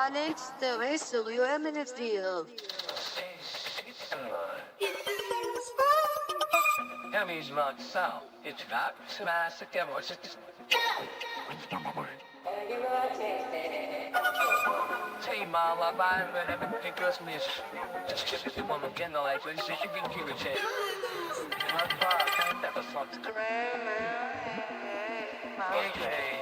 Alex de Veselio Eminence Deal. Yummy sal. It's not smash the voice. Say mama bye when everything goes miss. Just give it to mom again like when she can give it check. Not far, can't have a song. Okay.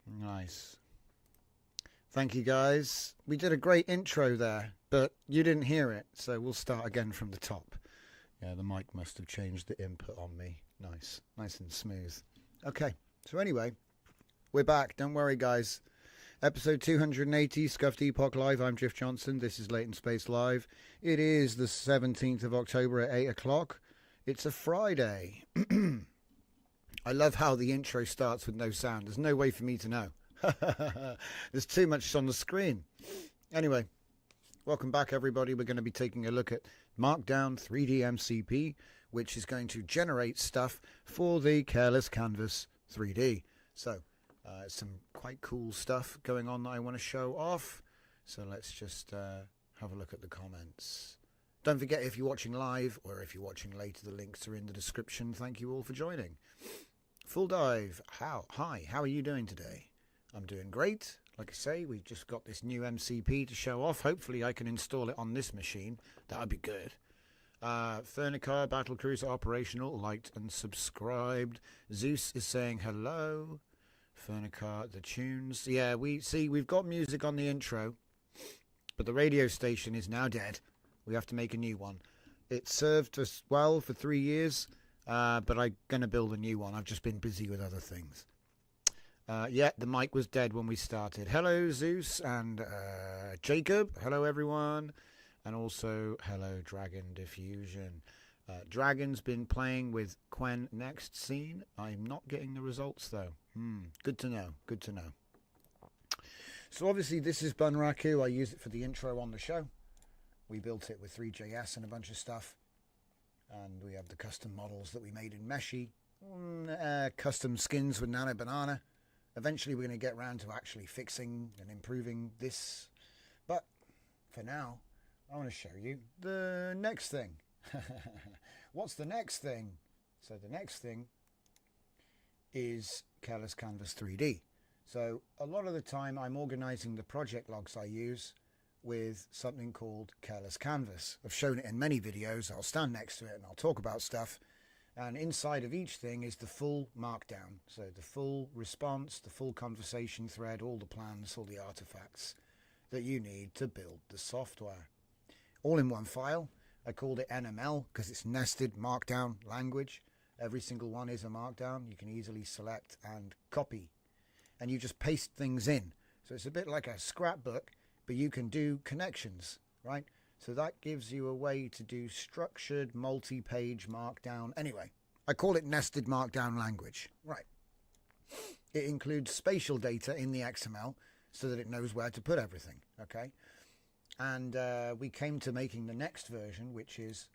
Nice. Thank you, guys. We did a great intro there, but you didn't hear it, so we'll start again from the top. Yeah, the mic must have changed the input on me. Nice. Nice and smooth. Okay, so anyway, we're back. Don't worry, guys. Episode 280, Scuffed Epoch Live. I'm Drift Johnson. This is Latent Space Live. It is the 17th of October at 8 o'clock. It's a Friday. I love how the intro starts with no sound. There's no way for me to know. There's too much on the screen. Anyway, welcome back, everybody. We're going to be taking a look at Markdown3D MCP, which is going to generate stuff for the Careless Canvas 3D. So, some quite cool stuff going on that I want to show off. So let's just have a look at the comments. Don't forget, if you're watching live or if you're watching later, the links are in the description. Thank you all for joining. Full Dive, hi, how are you doing today? I'm doing great. Like I say, we've just got this new MCP to show off. Hopefully I can install it on this machine. That would be good. Furnicar, Battle Cruiser operational, liked and subscribed. Zeus is saying hello. Furnicar, the tunes. Yeah, we've got music on the intro, but the radio station is now dead. We have to make a new one. It served us well for 3 years, but I'm going to build a new one. I've just been busy with other things. Yeah, the mic was dead when we started. Hello, Zeus and Jacob. Hello, everyone. And also, hello, Dragon Diffusion. Dragon's been playing with Quen Next Scene. I'm not getting the results, though. Good to know. Good to know. So, obviously, this is Bunraku. I use it for the intro on the show. We built it with 3JS and a bunch of stuff. And we have the custom models that we made in Meshi. Custom skins with Nano Banana. Eventually, we're going to get around to actually fixing and improving this. But for now, I want to show you the next thing. What's the next thing? So the next thing is Careless Canvas 3D. So a lot of the time I'm organizing the project logs I use with something called Careless Canvas. I've shown it in many videos. I'll stand next to it and I'll talk about stuff. And inside of each thing is the full markdown. So the full response, the full conversation thread, all the plans, all the artifacts that you need to build the software. All in one file. I called it NML because it's nested markdown language. Every single one is a markdown. You can easily select and copy, and you just paste things in. So it's a bit like a scrapbook, but you can do connections, right? So that gives you a way to do structured multi-page markdown. Anyway, I call it nested markdown language, right? It includes spatial data in the XML so that it knows where to put everything, okay? And we came to making the next version, which is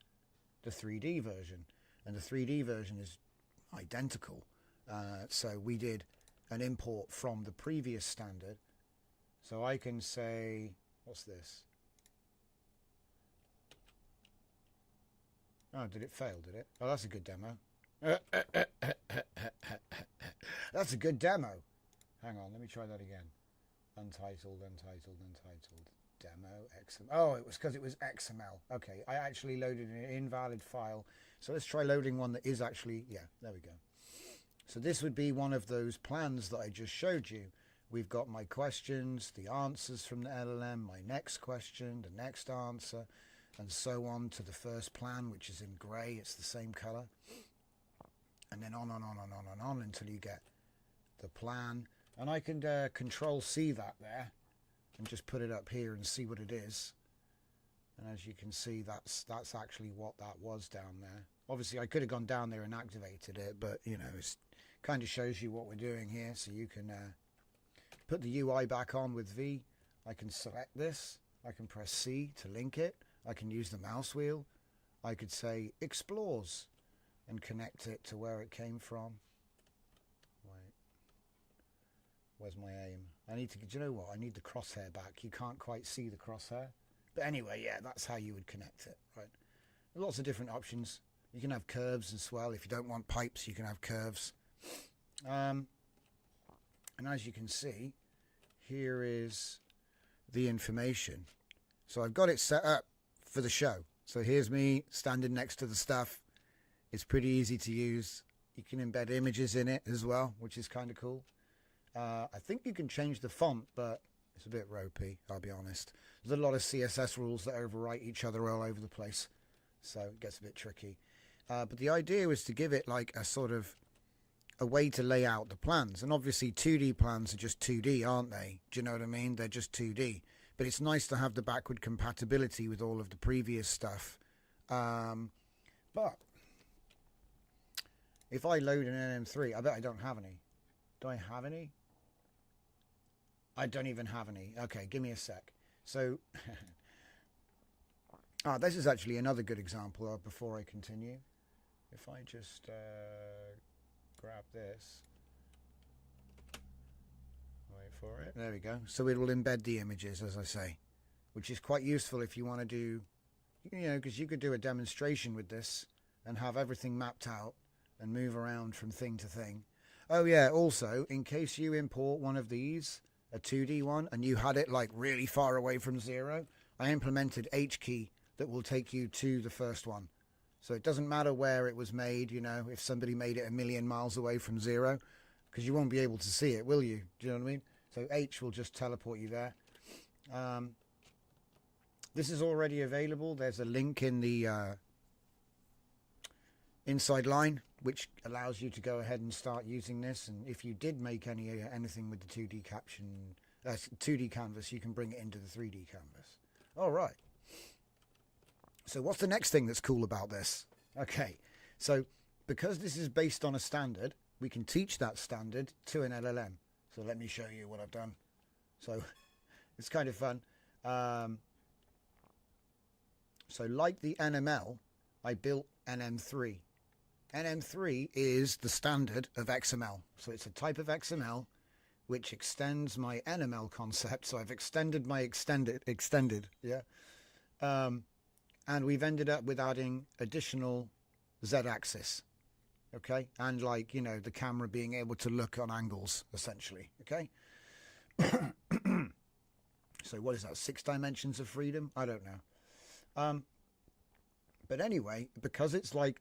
the 3D version. And the 3D version is identical. So we did an import from the previous standard. So I can say, what's this? Oh, did it fail, did it? Oh, that's a good demo. That's a good demo. Hang on, let me try that again. Untitled, demo, XML. Oh, it was because it was XML. Okay, I actually loaded an invalid file. So let's try loading one that is actually, yeah, there we go. So this would be one of those plans that I just showed you. We've got my questions, the answers from the LLM, my next question, the next answer, and so on to the first plan, which is in grey. It's the same color. And then on and on and on and on until you get the plan. And I can control C that there and just put it up here and see what it is. And as you can see, that's actually what that was down there. Obviously, I could have gone down there and activated it, but, you know, it kind of shows you what we're doing here. So you can put the UI back on with V. I can select this. I can press C to link it. I can use the mouse wheel. I could say explores and connect it to where it came from. Wait. Where's my aim? I need to, do you know what? I need the crosshair back. You can't quite see the crosshair. But anyway, yeah, that's how you would connect it, right? Lots of different options. You can have curves as well. If you don't want pipes, you can have curves. And as you can see, here is the information. So I've got it set up for the show. So here's me standing next to the stuff. It's pretty easy to use. You can embed images in it as well, which is kind of cool. I think you can change the font, but it's a bit ropey, I'll be honest. There's a lot of CSS rules that overwrite each other all over the place, so it gets a bit tricky. But the idea was to give it like a sort of a way to lay out the plans. And obviously 2D plans are just 2D, aren't they? Do you know what I mean? They're just 2D. But it's nice to have the backward compatibility with all of the previous stuff. But if I load an NM3, I bet I don't have any. Do I have any? I don't even have any. Okay, give me a sec. So, this is actually another good example before I continue. If I just grab this, wait for it. There we go. So it will embed the images, as I say, which is quite useful if you want to do, you know, because you could do a demonstration with this and have everything mapped out and move around from thing to thing. Oh yeah, also, in case you import one of these, a 2D one, and you had it like really far away from zero, I implemented H key that will take you to the first one. So it doesn't matter where it was made, you know, if somebody made it 1,000,000 miles away from zero, because you won't be able to see it, will you? Do you know what I mean? So H will just teleport you there. This is already available. There's a link in the inside line, which allows you to go ahead and start using this. And if you did make anything with the 2D caption, 2D canvas, you can bring it into the 3D canvas. All right. So what's the next thing that's cool about this? Okay, so because this is based on a standard, we can teach that standard to an LLM. So let me show you what I've done. So it's kind of fun. So like the NML, I built NM3. NM3 is the standard of XML. So it's a type of XML which extends my NML concept. So I've extended my extended, yeah. And we've ended up with adding additional Z-axis, okay? And like, you know, the camera being able to look on angles, essentially, okay? So what is that, 6 dimensions of freedom? I don't know. But anyway, because it's like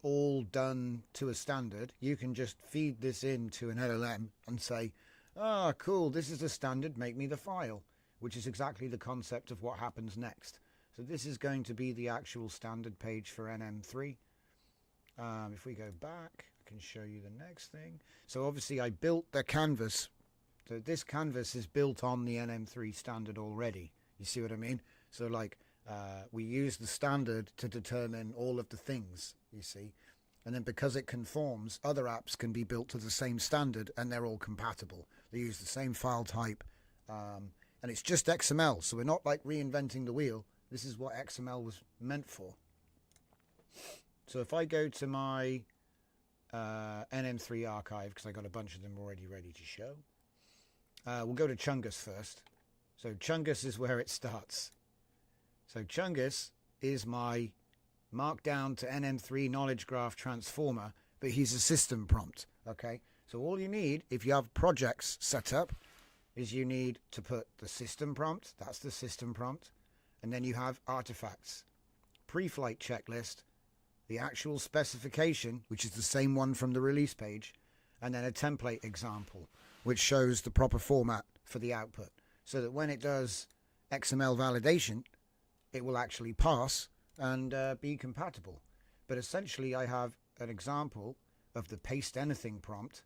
all done to a standard, you can just feed this into an LLM and say, ah, cool, this is the standard, make me the file, which is exactly the concept of what happens next. So this is going to be the actual standard page for NM3. If we go back, I can show you the next thing. So obviously I built the canvas. So this canvas is built on the NM3 standard already. You see what I mean? So like we use the standard to determine all of the things, you see. And then because it conforms, other apps can be built to the same standard and they're all compatible. They use the same file type. And it's just XML. So we're not like reinventing the wheel. This is what XML was meant for. So if I go to my NM3 archive, because I got a bunch of them already ready to show, we'll go to Chungus first. So Chungus is where it starts. So Chungus is my Markdown to NM3 knowledge graph transformer, but he's a system prompt. Okay, so all you need, if you have projects set up, is you need to put the system prompt. That's the system prompt. And then you have artifacts, pre-flight checklist, the actual specification, which is the same one from the release page, and then a template example, which shows the proper format for the output, so that when it does XML validation, it will actually pass and be compatible. But essentially, I have an example of the paste anything prompt.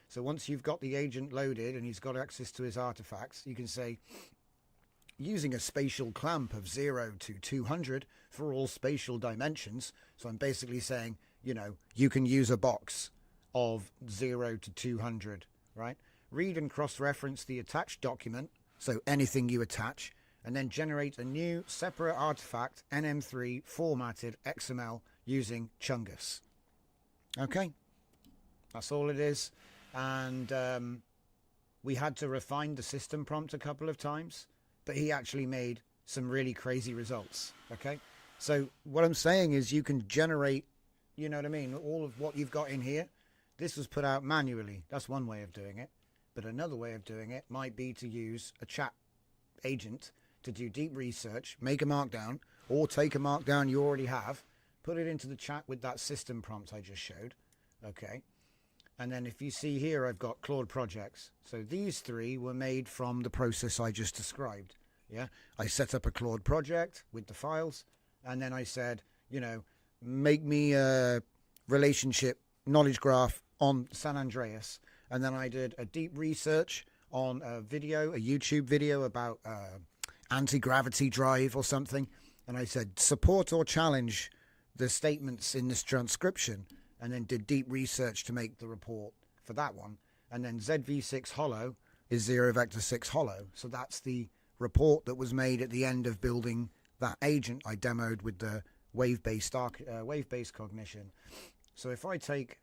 So once you've got the agent loaded and he's got access to his artifacts, you can say, using a spatial clamp of 0 to 200 for all spatial dimensions. So I'm basically saying, you know, you can use a box of 0 to 200, right? Read and cross-reference the attached document, so anything you attach, and then generate a new separate artifact, NM3 formatted XML using Chungus. Okay, that's all it is. And we had to refine the system prompt a couple of times, but he actually made some really crazy results. Okay, so what I'm saying is you can generate, you know what I mean, all of what you've got in here. This was put out manually. That's one way of doing it. But another way of doing it might be to use a chat agent to do deep research, make a markdown, or take a markdown you already have, put it into the chat with that system prompt I just showed. Okay, and then if you see here, I've got Claude projects. So these three were made from the process I just described. Yeah, I set up a Claude project with the files, and then I said, you know, make me a relationship knowledge graph on San Andreas. And then I did a deep research on a video, a YouTube video about anti-gravity drive or something. And I said, support or challenge the statements in this transcription, and then did deep research to make the report for that one. And then ZV6 Hollow is 0 vector 6 Hollow. So that's the report that was made at the end of building that agent I demoed with the wave-based cognition. So if I take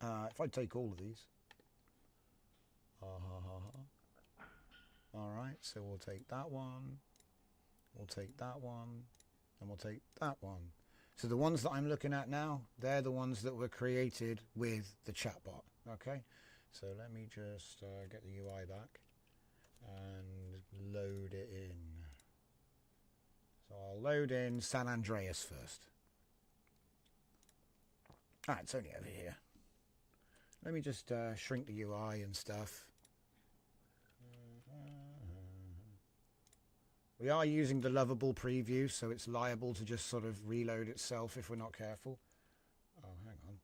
all of these, all right, so we'll take that one, we'll take that one, and we'll take that one. So the ones that I'm looking at now, they're the ones that were created with the chatbot. Okay, so let me just get the UI back and load it in. So I'll load in San Andreas first. Ah, it's only over here. Let me just shrink the UI and stuff. We are using the lovable preview, so it's liable to just sort of reload itself if we're not careful. Oh, hang on.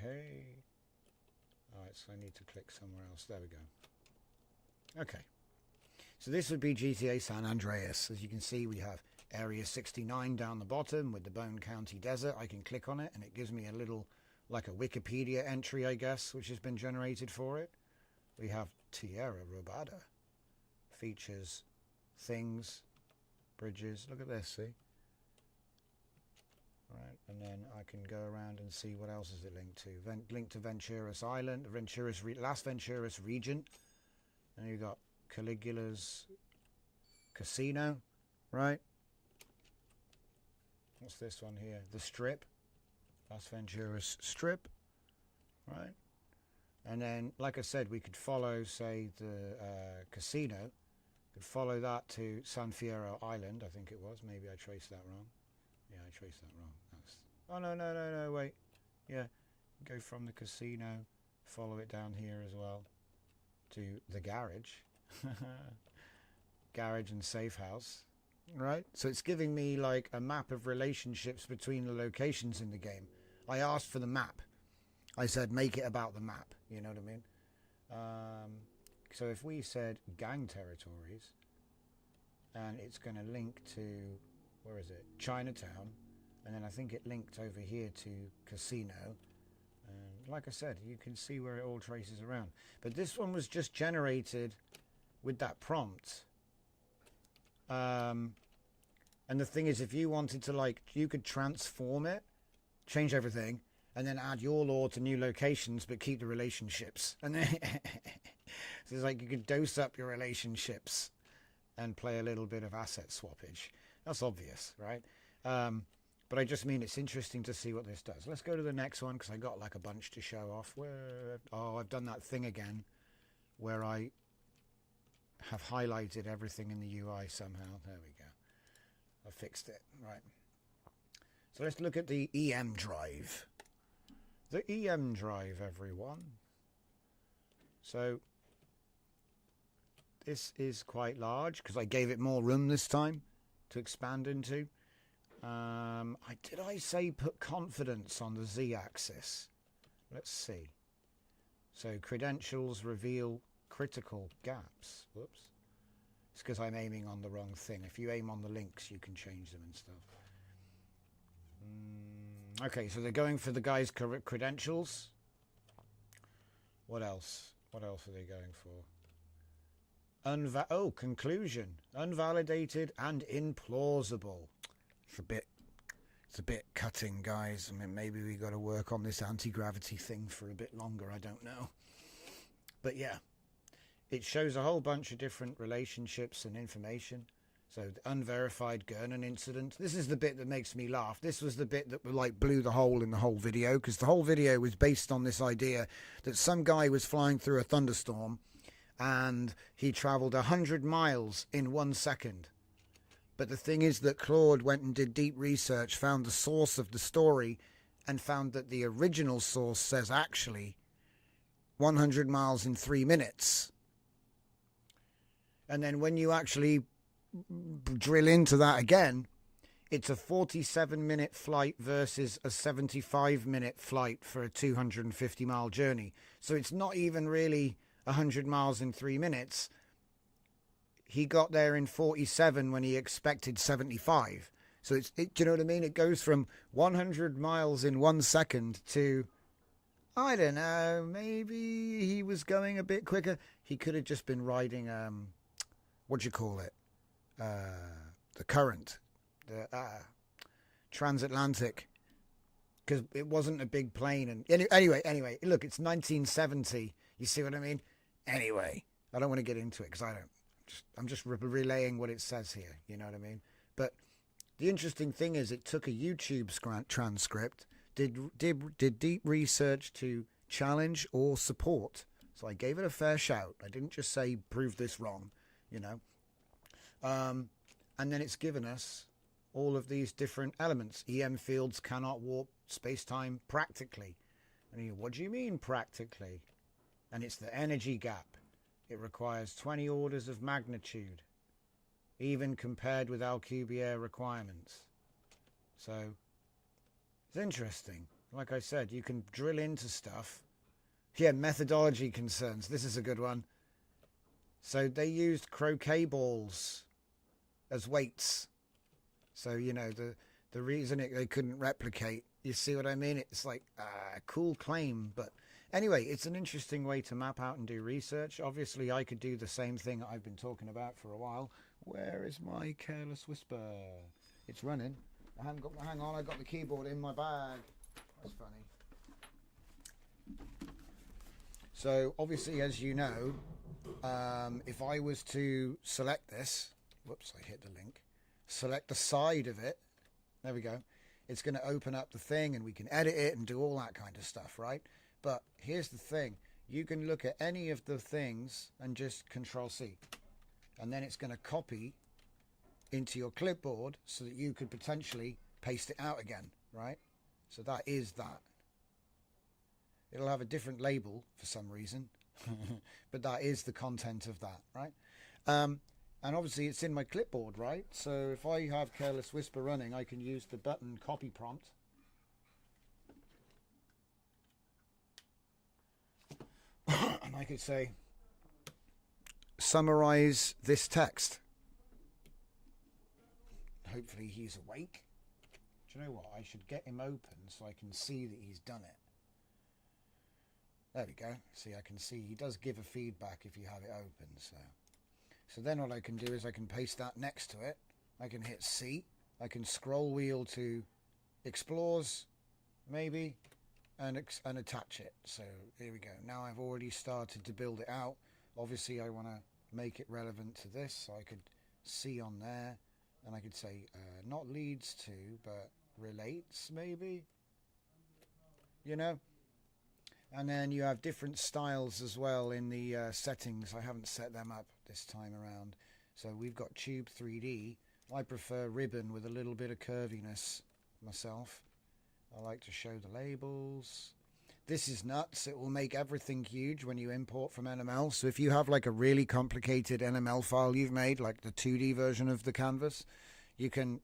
Hey. Alright, so I need to click somewhere else. There we go. Okay. So this would be GTA San Andreas. As you can see, we have Area 69 down the bottom with the Bone County Desert. I can click on it and it gives me a little, like a Wikipedia entry, I guess, which has been generated for it. We have Tierra Robada. Features, things, bridges. Look at this, see? Right, and then I can go around and see what else is it linked to. Linked to Venturas Island, Las Venturas region. And you've got Caligula's Casino, right? What's this one here? The Strip. Las Venturas Strip, right? And then, like I said, we could follow, say, the casino. Could follow that to San Fierro Island, I think it was. Maybe I traced that wrong. Yeah, I traced that wrong. That's... Oh, no, wait. Yeah, go from the casino, follow it down here as well to the garage. Garage and safe house. right? So it's giving me like a map of relationships between the locations in the game. I asked for the map. I said, make it about the map. You know what I mean? So if we said gang territories, and it's going to link to, where is it? Chinatown. And then I think it linked over here to casino. And like I said, you can see where it all traces around. But this one was just generated with that prompt. And the thing is, if you wanted to, like, you could transform it, change everything, and then add your lore to new locations, but keep the relationships. And then so it's like you could dose up your relationships and play a little bit of asset swappage. That's obvious, right? But I just mean it's interesting to see what this does. Let's go to the next one, because I got like a bunch to show off. Oh, I've done that thing again where I have highlighted everything in the UI somehow. There we go. I fixed it. Right. So let's look at the EM drive. The EM drive, everyone. So this is quite large because I gave it more room this time to expand into. Did I say put confidence on the Z-axis? Let's see. So credentials reveal critical gaps. Whoops. It's because I'm aiming on the wrong thing. If you aim on the links, you can change them and stuff. Okay, so they're going for the guy's credentials. What else? What else are they going for? Conclusion. Unvalidated and implausible. It's a bit cutting, guys. I mean, maybe we got to work on this anti-gravity thing for a bit longer. I don't know. But yeah, it shows a whole bunch of different relationships and information. So the unverified Gurnon incident. This is the bit that makes me laugh. This was the bit that like blew the hole in the whole video, because the whole video was based on this idea that some guy was flying through a thunderstorm and he traveled 100 miles in 1 second. But the thing is that Claude went and did deep research, found the source of the story, and found that the original source says actually 100 miles in 3 minutes. And then when you actually drill into that again, it's a 47-minute flight versus a 75-minute flight for a 250-mile journey. So it's not even really 100 miles in 3 minutes. He got there in 47 when he expected 75. So do you know what I mean? It goes from 100 miles in 1 second to, I don't know, maybe he was going a bit quicker. He could have just been riding, what do you call it? The current, the transatlantic, because it wasn't a big plane. And anyway, look, it's 1970. You see what I mean? Anyway, I don't want to get into it because I'm just relaying what it says here. You know what I mean? But the interesting thing is, it took a YouTube transcript, did deep research to challenge or support. So I gave it a fair shout. I didn't just say prove this wrong, you know. And then it's given us all of these different elements. EM fields cannot warp space-time practically. And what do you mean practically? And it's the energy gap. It requires 20 orders of magnitude, even compared with Alcubierre requirements. So it's interesting. Like I said, you can drill into stuff. Yeah, methodology concerns. This is a good one. So they used croquet balls as weights. So, you know, the reason they couldn't replicate, you see what I mean? It's like a cool claim. But anyway, it's an interesting way to map out and do research. Obviously, I could do the same thing that I've been talking about for a while. Where is my Careless Whisper? It's running. Hang on, I got the keyboard in my bag. That's funny. So, obviously, as you know, if I was to select this, whoops, I hit the link, select the side of it, there we go, it's going to open up the thing and we can edit it and do all that kind of stuff, right? But here's the thing, you can look at any of the things and just Control-C, and then it's going to copy into your clipboard so that you could potentially paste it out again, right? So that is that. It'll have a different label for some reason, but that is the content of that, right? And obviously it's in my clipboard, right? So if I have Careless Whisper running, I can use the button copy prompt. And I could say, summarize this text. Hopefully he's awake. Do you know what? I should get him open so I can see that he's done it. There we go. See, I can see he does give a feedback if you have it open. So then what I can do is I can paste that next to it. I can hit C. I can scroll wheel to explores, maybe, and attach it. So here we go. Now I've already started to build it out. Obviously I want to make it relevant to this, so I could see on there, and I could say not leads to, but relates, maybe, you know. And then you have different styles as well in the settings. I haven't set them up this time around. So we've got Tube 3D. I prefer ribbon with a little bit of curviness myself. I like to show the labels. This is nuts. It will make everything huge when you import from NML. So if you have like a really complicated NML file you've made, like the 2D version of the canvas, you can,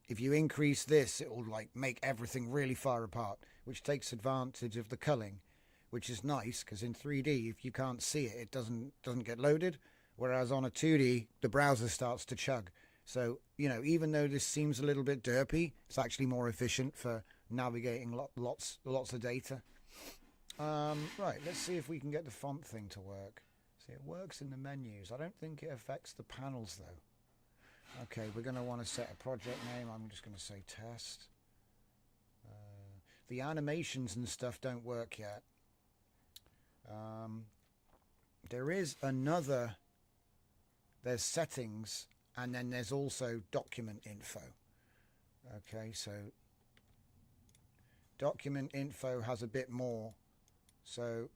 if you increase this, it will like make everything really far apart, which takes advantage of the culling, which is nice because in 3D, if you can't see it, it doesn't get loaded. Whereas on a 2D, the browser starts to chug. So, you know, even though this seems a little bit derpy, it's actually more efficient for navigating lots of data. Right, let's see if we can get the font thing to work. See, it works in the menus. I don't think it affects the panels though. Okay, we're going to want to set a project name. I'm just going to say test. The animations and stuff don't work yet. There is another, there's settings, and then there's also document info. Okay, so document info has a bit more. So,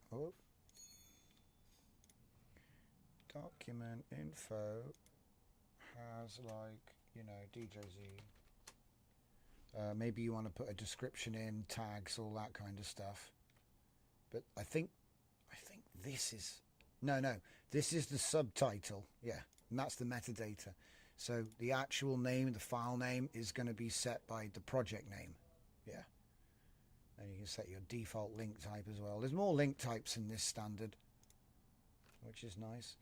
document info has, like, you know, DJZ. Maybe you want to put a description in, tags, all that kind of stuff. But I think this is, no, this is the subtitle. Yeah, and that's the metadata. So the actual name, the file name, is going to be set by the project name. Yeah. And you can set your default link type as well. There's more link types in this standard, which is nice.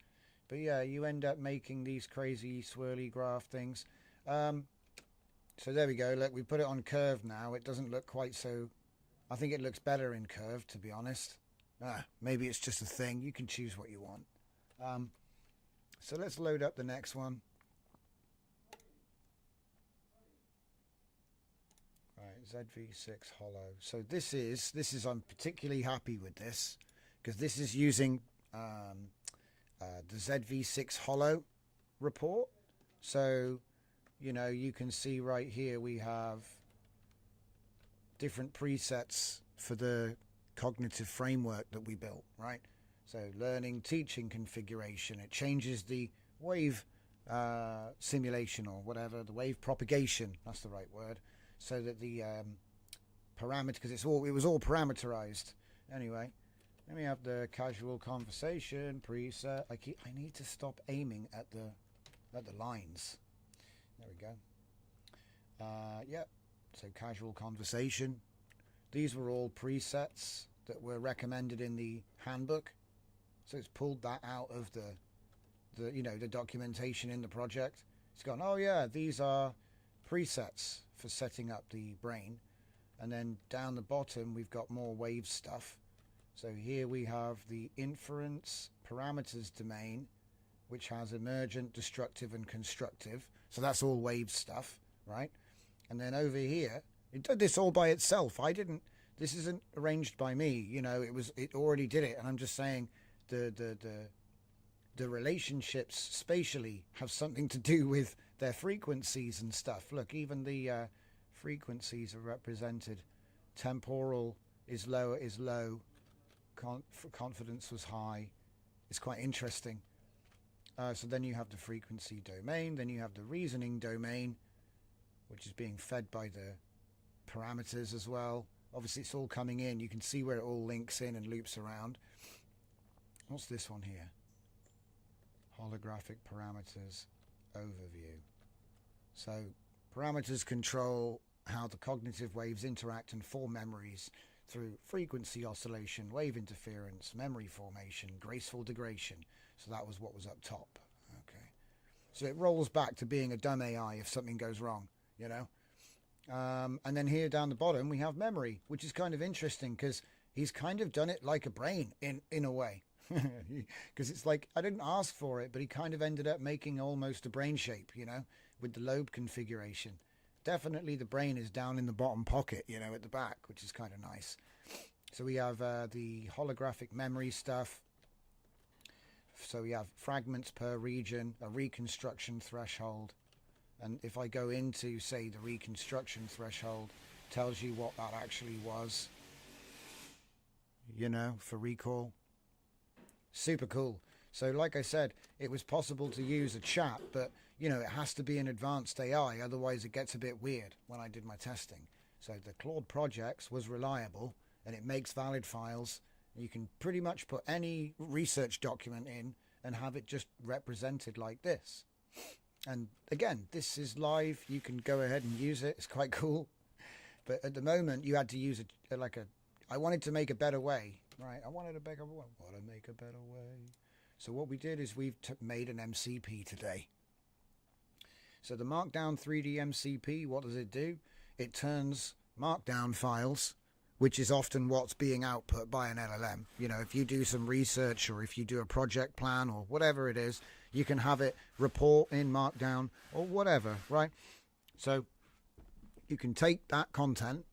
But yeah, you end up making these crazy swirly graph things. So there we go. Look, we put it on curve now. It doesn't look quite so... I think it looks better in curve, to be honest. Maybe it's just a thing. You can choose what you want. So let's load up the next one. Right, ZV6 Hollow. So this is I'm particularly happy with this because this is using the ZV6 Hollow report. So, you know, you can see right here we have different presets for the cognitive framework that we built, right? So learning, teaching configuration, it changes the wave simulation or whatever, the wave propagation, that's the right word, so that the parameter, because it was all parameterized. Anyway, let me have the casual conversation preset. I need to stop aiming at the lines. There we go. Yeah, so casual conversation. These were all presets that were recommended in the handbook. So it's pulled that out of the you know, the documentation in the project. It's gone, oh yeah, these are presets for setting up the brain. And then down the bottom we've got more wave stuff. So here we have the inference parameters domain, which has emergent, destructive, and constructive. So that's all wave stuff, right? And then over here, it did this all by itself. This isn't arranged by me, you know, it already did it. And I'm just saying the relationships spatially have something to do with their frequencies and stuff. Look, even the frequencies are represented. Temporal is low, confidence was high. It's quite interesting. So then you have the frequency domain, then you have the reasoning domain, which is being fed by the parameters as well. Obviously it's all coming in. You can see where it all links in and loops around. What's this one here? holographic parameters overview. So parameters control how the cognitive waves interact and form memories through frequency oscillation, wave interference, memory formation, graceful degradation. So that was what was up top. Okay. So it rolls back to being a dumb AI if something goes wrong, you know. And then here down the bottom we have memory, which is kind of interesting because he's kind of done it like a brain in a way. Because it's like, I didn't ask for it, but he kind of ended up making almost a brain shape, you know, with the lobe configuration. Definitely the brain is down in the bottom pocket, you know, at the back, which is kind of nice. So we have the holographic memory stuff. So we have fragments per region, a reconstruction threshold. And if I go into, say, the reconstruction threshold, tells you what that actually was, you know, for recall. Super cool. So like I said, it was possible to use a chat, but you know, it has to be an advanced AI, otherwise it gets a bit weird when I did my testing. So the Claude projects was reliable and it makes valid files. You can pretty much put any research document in and have it just represented like this. And again, this is live. You can go ahead and use it. It's quite cool. But at the moment you had to use I wanted to make a better way. Right, I wanted to make a better way. So what we did is we've made an MCP today. So the Markdown3D MCP, what does it do? It turns Markdown files, which is often what's being output by an LLM. You know, if you do some research or if you do a project plan or whatever it is, you can have it report in Markdown or whatever, right? So you can take that content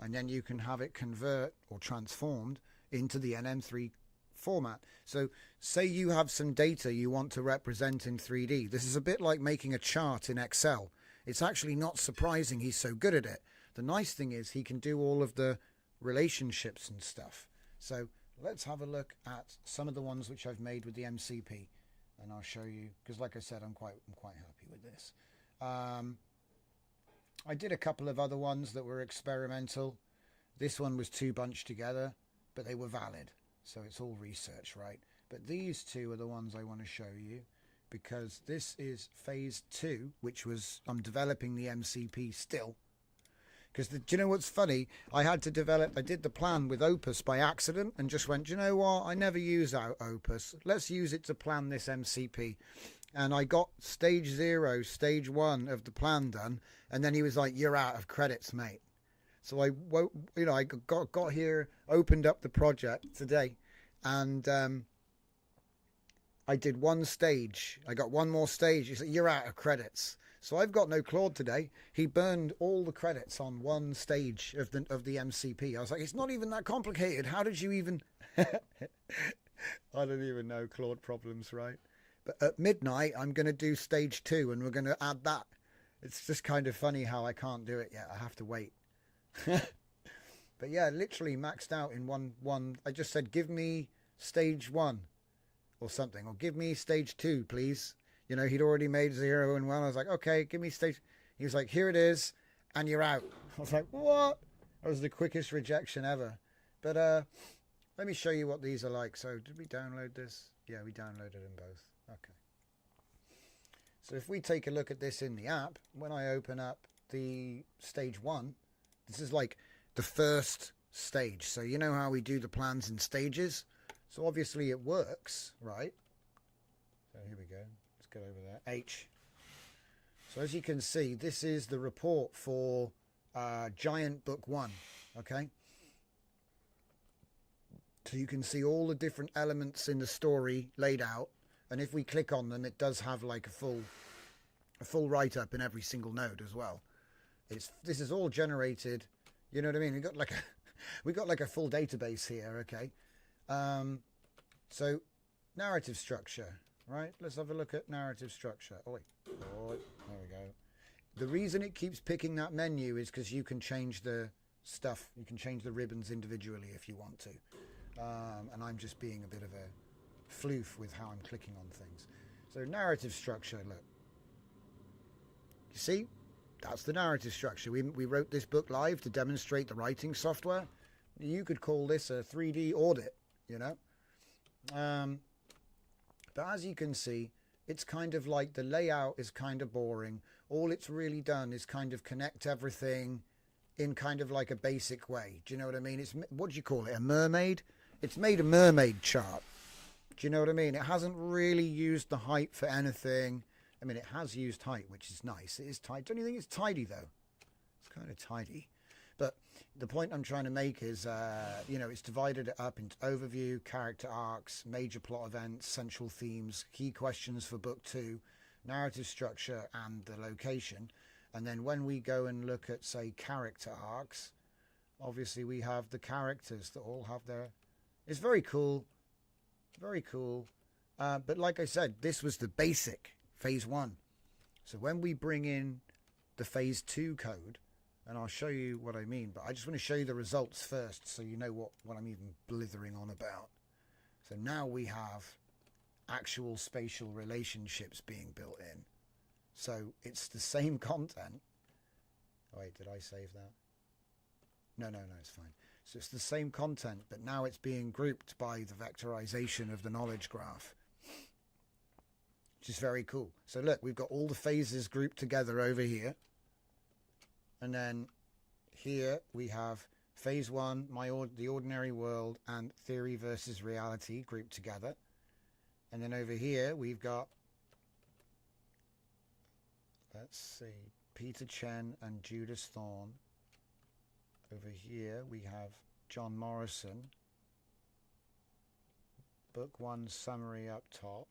and then you can have it convert or transformed into the NM3 format. So say you have some data you want to represent in 3D. This is a bit like making a chart in Excel. It's actually not surprising he's so good at it. The nice thing is he can do all of the relationships and stuff. So let's have a look at some of the ones which I've made with the MCP, and I'll show you, because like I said, I'm quite happy with this. I did a couple of other ones that were experimental. This one was two bunched together, but they were valid. So it's all research, right? But these two are the ones I want to show you, because this is phase 2, which was, I'm developing the MCP still. Because do you know what's funny? I did the plan with Opus by accident and just went, do you know what? I never use Opus. Let's use it to plan this MCP. And I got stage 0, stage 1 of the plan done. And then he was like, you're out of credits, mate. So I got here, opened up the project today, and I did one stage. I got one more stage. He said, you're out of credits. So I've got no Claude today. He burned all the credits on one stage of the MCP. I was like, it's not even that complicated. How did you even... I don't even know Claude problems, right? But at midnight, I'm going to do stage 2, and we're going to add that. It's just kind of funny how I can't do it yet. I have to wait. But yeah, literally maxed out in one. I just said, give me stage 1 or something, or give me stage 2, please. You know, he'd already made 0 and 1. I was like, okay, give me stage. He was like, here it is, and you're out. I was like, what? That was the quickest rejection ever. But let me show you what these are like. So did we download this? Yeah, we downloaded them both. Okay. So if we take a look at this in the app, when I open up the stage 1, this is like the first stage. So you know how we do the plans in stages? So obviously it works, right? So here we go. Let's get over there. H. So as you can see, this is the report for Giant Book 1. Okay. So you can see all the different elements in the story laid out. And if we click on them, it does have like a full write-up in every single node as well. This is all generated, you know what I mean? We got like a full database here, okay? So narrative structure, right? Let's have a look at narrative structure. Oh, there we go. The reason it keeps picking that menu is because you can change the stuff. You can change the ribbons individually if you want to. And I'm just being a bit of a floof with how I'm clicking on things. So narrative structure, look. You see? That's the narrative structure. We wrote this book live to demonstrate the writing software. You could call this a 3D audit, you know. But as you can see, it's kind of like the layout is kind of boring. All it's really done is kind of connect everything in kind of like a basic way. Do you know what I mean? It's, what do you call it, a mermaid? It's made a mermaid chart. Do you know what I mean? It hasn't really used the height for anything. I mean, it has used height, which is nice. It is tidy. Don't you think it's tidy, though? It's kind of tidy. But the point I'm trying to make is, you know, it's divided it up into overview, character arcs, major plot events, central themes, key questions for book 2, narrative structure, and the location. And then when we go and look at, say, character arcs, obviously we have the characters that all have their... It's very cool. Very cool. But like I said, this was the basic phase 1. So when we bring in the phase 2 code, and I'll show you what I mean, but I just want to show you the results first so you know what I'm even blithering on about. So now we have actual spatial relationships being built in. So it's the same content. Oh, wait, did I save that? No, it's fine. So it's the same content, but now it's being grouped by the vectorization of the knowledge graph, which is very cool. So look, we've got all the phases grouped together over here. And then here we have phase 1, the ordinary world, and theory versus reality grouped together. And then over here we've got, let's see, Peter Chen and Judas Thorne. Over here we have John Morrison. Book 1 summary up top.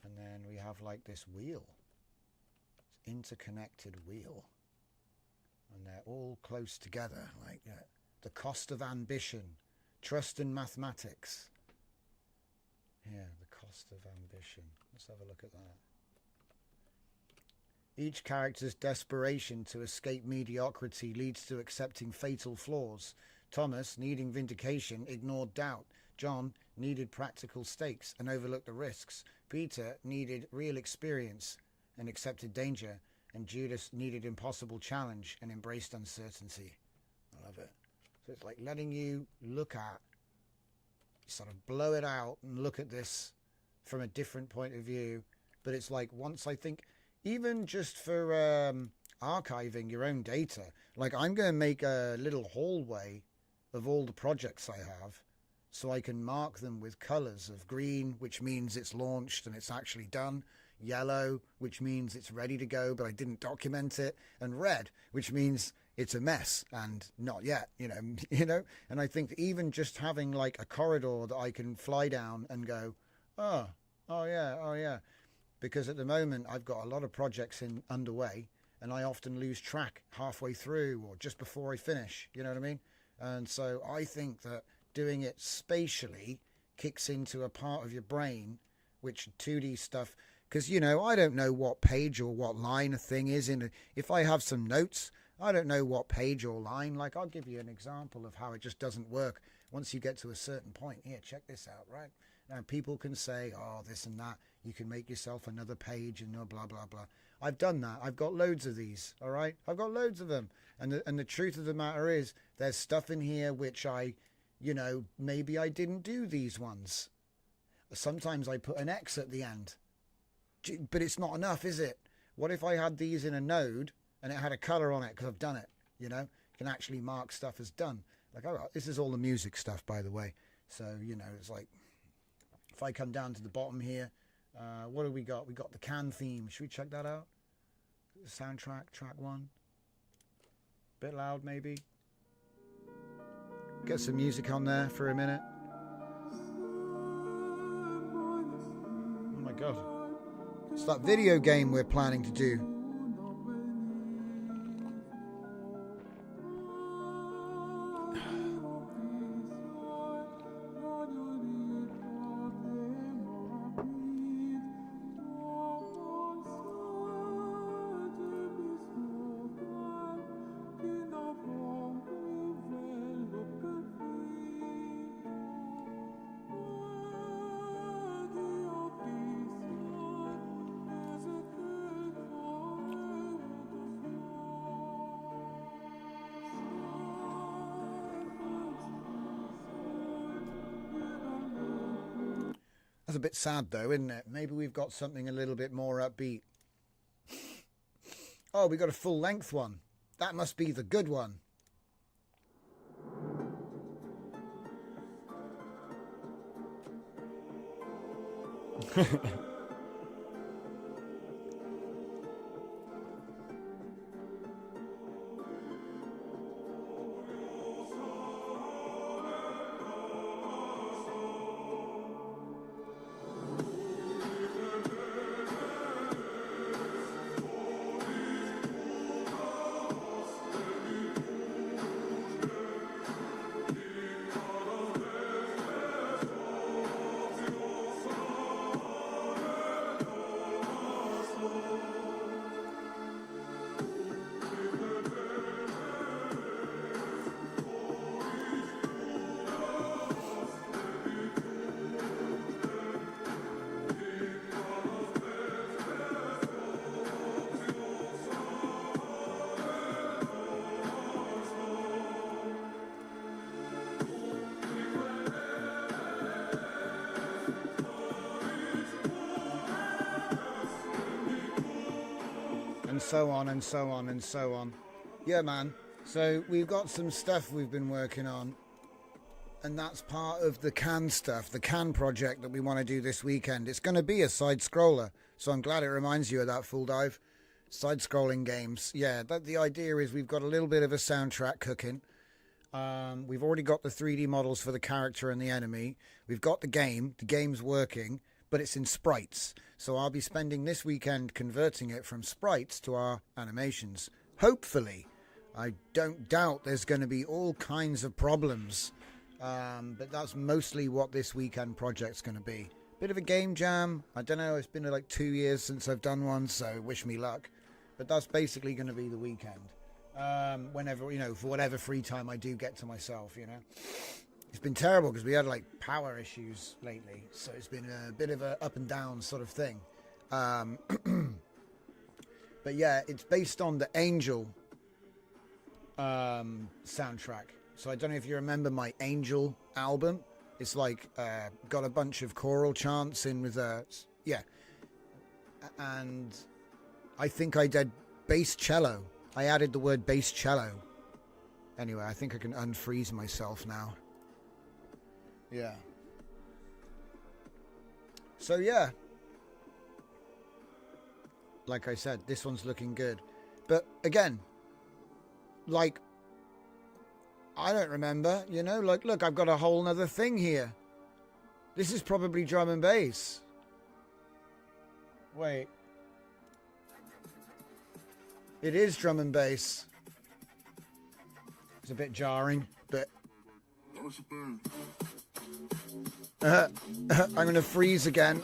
And then we have like this wheel. It's interconnected wheel. And they're all close together, like the cost of ambition, trust in mathematics. Yeah, the cost of ambition. Let's have a look at that. Each character's desperation to escape mediocrity leads to accepting fatal flaws. Thomas, needing vindication, ignored doubt. John needed practical stakes and overlooked the risks. Peter needed real experience and accepted danger. And Judas needed impossible challenge and embraced uncertainty. I love it. So it's like letting you look at, sort of blow it out and look at this from a different point of view. But it's like once I think, even just for archiving your own data, like I'm going to make a little hallway of all the projects I have so I can mark them with colors of green, which means it's launched and it's actually done. Yellow, which means it's ready to go, but I didn't document it, and red, which means it's a mess and not yet, you know. And I think that even just having like a corridor that I can fly down and go, oh yeah, because at the moment I've got a lot of projects underway, and I often lose track halfway through or just before I finish, you know what I mean? And so I think that doing it spatially kicks into a part of your brain, which 2D stuff. Because, you know, I don't know what page or what line a thing is in. If I have some notes, I don't know what page or line. Like, I'll give you an example of how it just doesn't work once you get to a certain point. Here, check this out, right? Now, people can say, oh, this and that. You can make yourself another page and blah, blah, blah. I've done that. I've got loads of these, all right? I've got loads of them. And the truth of the matter is there's stuff in here which I, you know, maybe I didn't do these ones. Sometimes I put an X at the end. But it's not enough, is it? What if I had these in a node and it had a color on it because I've done it, you know? You can actually mark stuff as done. Like, oh, this is all the music stuff, by the way. So, you know, it's like, if I come down to the bottom here, what do we got? We got the Can theme. Should we check that out? Soundtrack, track 1. Bit loud, maybe. Get some music on there for a minute. Oh my God. It's that video game we're planning to do. That's a bit sad though, isn't it? Maybe we've got something a little bit more upbeat. Oh, we got a full length one. That must be the good one. And so on and so on and so on. Yeah, man. So we've got some stuff we've been working on, and that's part of the CAN stuff, the CAN project that we want to do this weekend. It's going to be a side-scroller, so I'm glad it reminds you of that, Full Dive. Side-scrolling games. Yeah, the idea is we've got a little bit of a soundtrack cooking. We've already got the 3D models for the character and the enemy. We've got the game. The game's working, but it's in sprites. So I'll be spending this weekend converting it from sprites to our animations. Hopefully. I don't doubt there's going to be all kinds of problems. But that's mostly what this weekend project's going to be. Bit of a game jam. I don't know, it's been like 2 years since I've done one, so wish me luck. But that's basically going to be the weekend. Whenever, for whatever free time I do get to myself, It's been terrible because we had like power issues lately. So it's been a bit of a up and down sort of thing. But yeah, it's based on the Angel soundtrack. So I don't know if you remember my Angel album. It's like got a bunch of choral chants in with yeah. And I think I did bass cello. I added the word bass cello. Anyway, I think I can unfreeze myself now. Yeah. So yeah. Like I said, this one's looking good. But again, like, I don't remember, like, look, I've got a whole nother thing here. This is probably drum and bass. Wait. It is drum and bass. It's a bit jarring, but... I'm going to freeze again.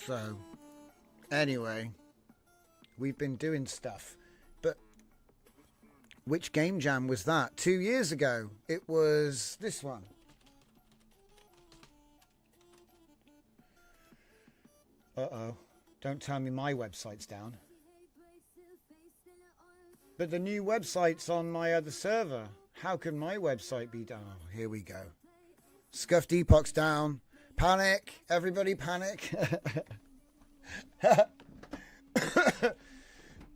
So, anyway, we've been doing stuff, but which game jam was that? 2 years ago. It was this one. Uh-oh. Don't tell me my website's down. But the new website's on my other server. How can my website be down? Oh, here we go. Scuffed Epoch's down. Panic. Everybody panic.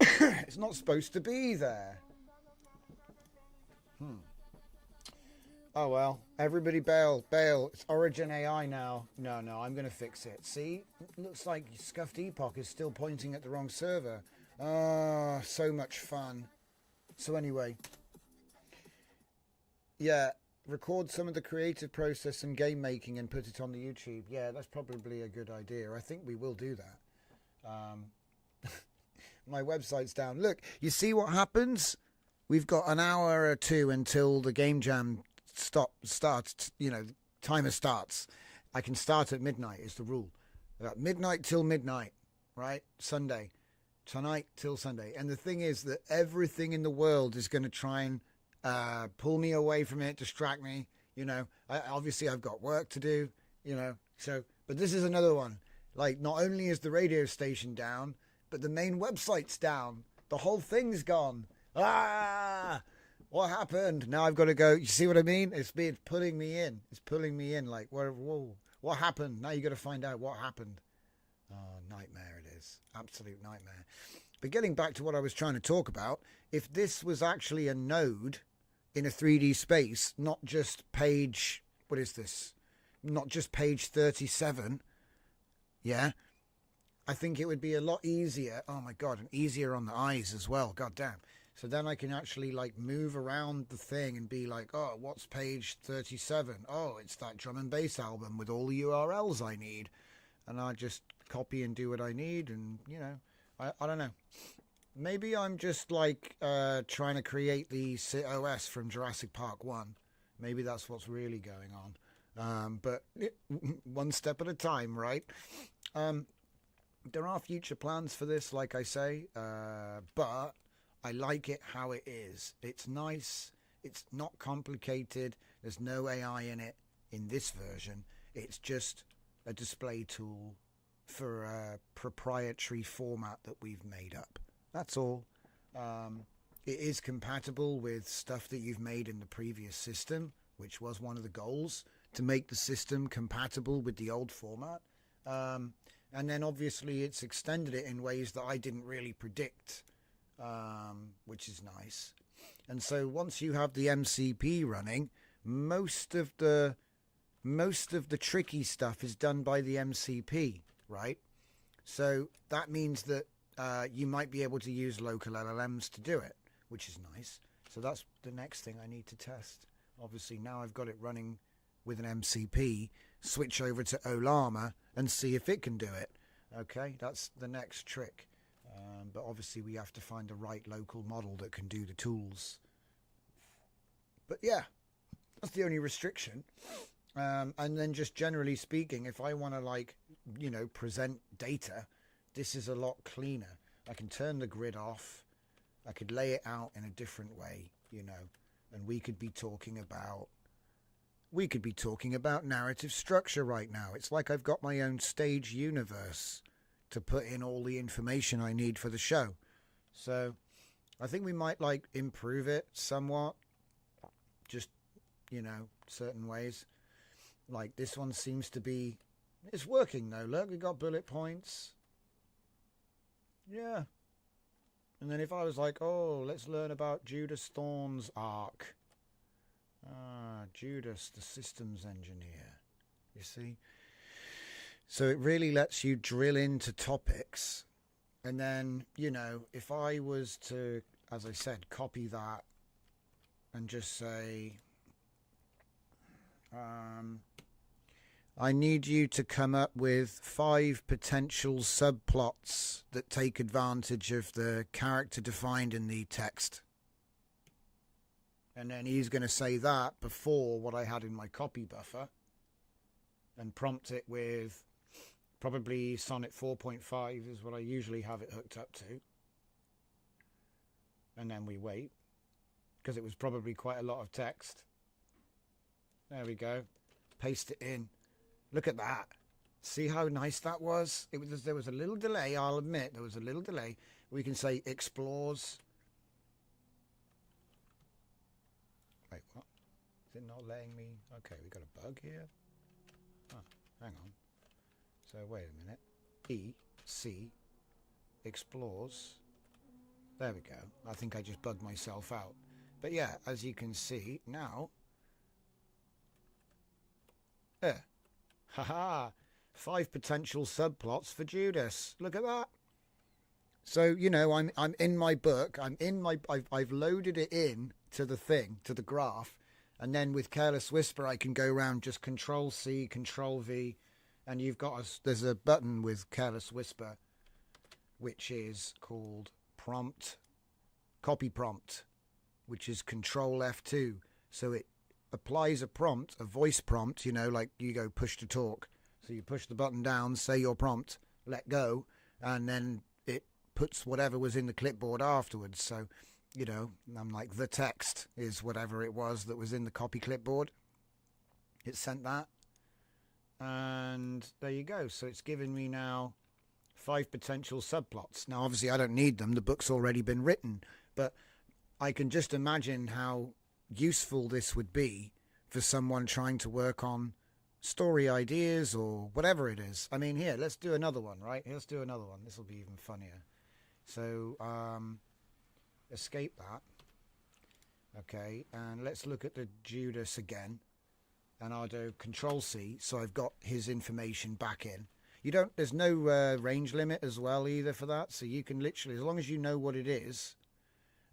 It's not supposed to be there. Oh well. Everybody bail. Bail. It's Origin AI now. No, I'm going to fix it. See? Looks like Scuffed Epoch is still pointing at the wrong server. Oh, so much fun. So anyway. Yeah. Record some of the creative process and game making and put it on the YouTube. Yeah, that's probably a good idea. I think we will do that. My website's down. Look, you see what happens? We've got an hour or two until the game jam starts, timer starts. I can start at midnight is the rule. About midnight till midnight, right? Sunday. tonight till Sunday. And the thing is that everything in the world is going to try and pull me away from it, distract me. You know, obviously I've got work to do, you know, so, but this is another one. Like, not only is the radio station down, but the main website's down. The whole thing's gone. Ah, what happened? Now I've got to go. You see what I mean? It's pulling me in. It's pulling me in. Like, whoa, what happened? Now you got to find out what happened. Oh, nightmare it is. Absolute nightmare. But getting back to what I was trying to talk about, if this was actually a node in a 3D space, not just page, what is this? Not just page 37, yeah, I think it would be a lot easier. Oh my God, and easier on the eyes as well. God damn. So then I can actually like move around the thing and be like, oh, what's page 37? Oh, it's that drum and bass album with all the URLs I need. And I just copy and do what I need. And, you know, I don't know. Maybe I'm just like trying to create the SIT OS from Jurassic Park 1. Maybe that's what's really going on. But one step at a time, right? There are future plans for this, like I say, but I like it how it is. It's nice. It's not complicated. There's no AI in it in this version. It's just a display tool for a proprietary format that we've made up. That's all. It is compatible with stuff that you've made in the previous system, which was one of the goals, to make the system compatible with the old format. And then obviously it's extended it in ways that I didn't really predict, which is nice. And so once you have the MCP running, most of the tricky stuff is done by the MCP, right? So that means that you might be able to use local LLMs to do it, which is nice. So that's the next thing I need to test. Obviously now I've got it running with an MCP, switch over to Olama and see if it can do it. Okay, that's the next trick. But obviously we have to find the right local model that can do the tools. But yeah, that's the only restriction. And then just generally speaking, if I want to, like, you know, present data, this is a lot cleaner. I can turn the grid off. I could lay it out in a different way, you know, and we could be talking about narrative structure right now. It's like I've got my own stage universe to put in all the information I need for the show. So I think we might like improve it somewhat, just, you know, certain ways. Like this one seems to be, it's working though. Look, we got bullet points. Yeah. And then if I was like, oh, let's learn about Judas Thorne's arc. Judas, the systems engineer. You see? So it really lets you drill into topics. And then, you know, if I was to, as I said, copy that and just say, I need you to come up with 5 potential subplots that take advantage of the character defined in the text. And then he's going to say that before what I had in my copy buffer and prompt it with probably Sonnet 4.5 is what I usually have it hooked up to. And then we wait because it was probably quite a lot of text. There we go. Paste it in. Look at that. See how nice that was? There was a little delay, I'll admit. There was a little delay. We can say explores. Wait, what? Is it not letting me? Okay, we got a bug here. Oh, hang on. So wait a minute. E, C, explores. There we go. I think I just bugged myself out. But yeah, as you can see now. There. Haha. 5 potential subplots for Judas. Look at that. So, you know, I'm in my book. I've loaded it in to the thing, to the graph. And then with Careless Whisper, I can go around just Control C, Control V. And you've got there's a button with Careless Whisper, which is called prompt, copy prompt, which is Control F2. So it applies a prompt, a voice prompt, you know, like you go push to talk. So you push the button down, say your prompt, let go, and then it puts whatever was in the clipboard afterwards. So, you know, I'm like, the text is whatever it was that was in the copy clipboard. It sent that. And there you go. So it's given me now 5 potential subplots. Now, obviously, I don't need them. The book's already been written. But I can just imagine how useful this would be for someone trying to work on story ideas or whatever it is. I mean, here, let's do another one, right? Let's do another one. This will be even funnier. So, escape that. Okay, and let's look at the Judas again. And I'll do Control-C, so I've got his information back in. You don't, there's no range limit as well either for that, so you can literally, as long as you know what it is,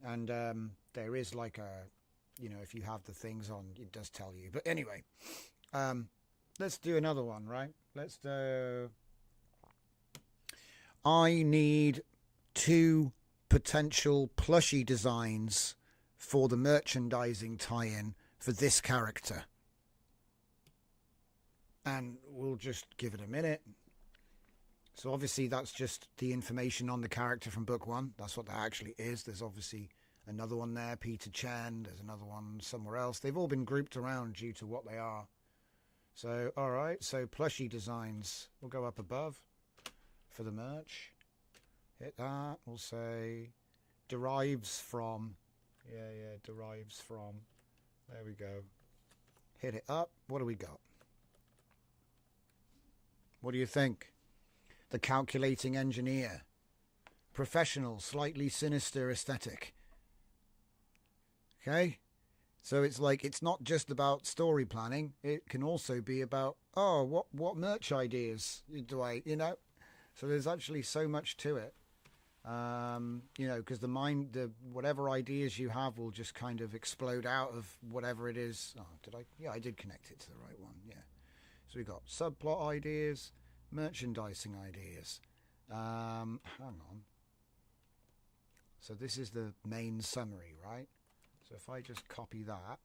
and there is like a, you know, if you have the things on, it does tell you. But anyway, let's do another one, right? Let's do, I need 2 potential plushie designs for the merchandising tie-in for this character. And we'll just give it a minute. So obviously that's just the information on the character from book 1. That's what that actually is. There's obviously another one there, Peter Chen. There's another one somewhere else. They've all been grouped around due to what they are. So, all right. So plushie designs. We'll go up above for the merch. Hit that. We'll say derives from. Yeah, derives from. There we go. Hit it up. What do we got? What do you think? The calculating engineer. Professional, slightly sinister aesthetic. Okay? So it's like, it's not just about story planning. It can also be about, oh, what merch ideas do I, you know? So there's actually so much to it. You know, because the whatever ideas you have will just kind of explode out of whatever it is. Oh, did I? Yeah, I did connect it to the right one. Yeah. So we got subplot ideas, merchandising ideas. Hang on. So this is the main summary, right? So if I just copy that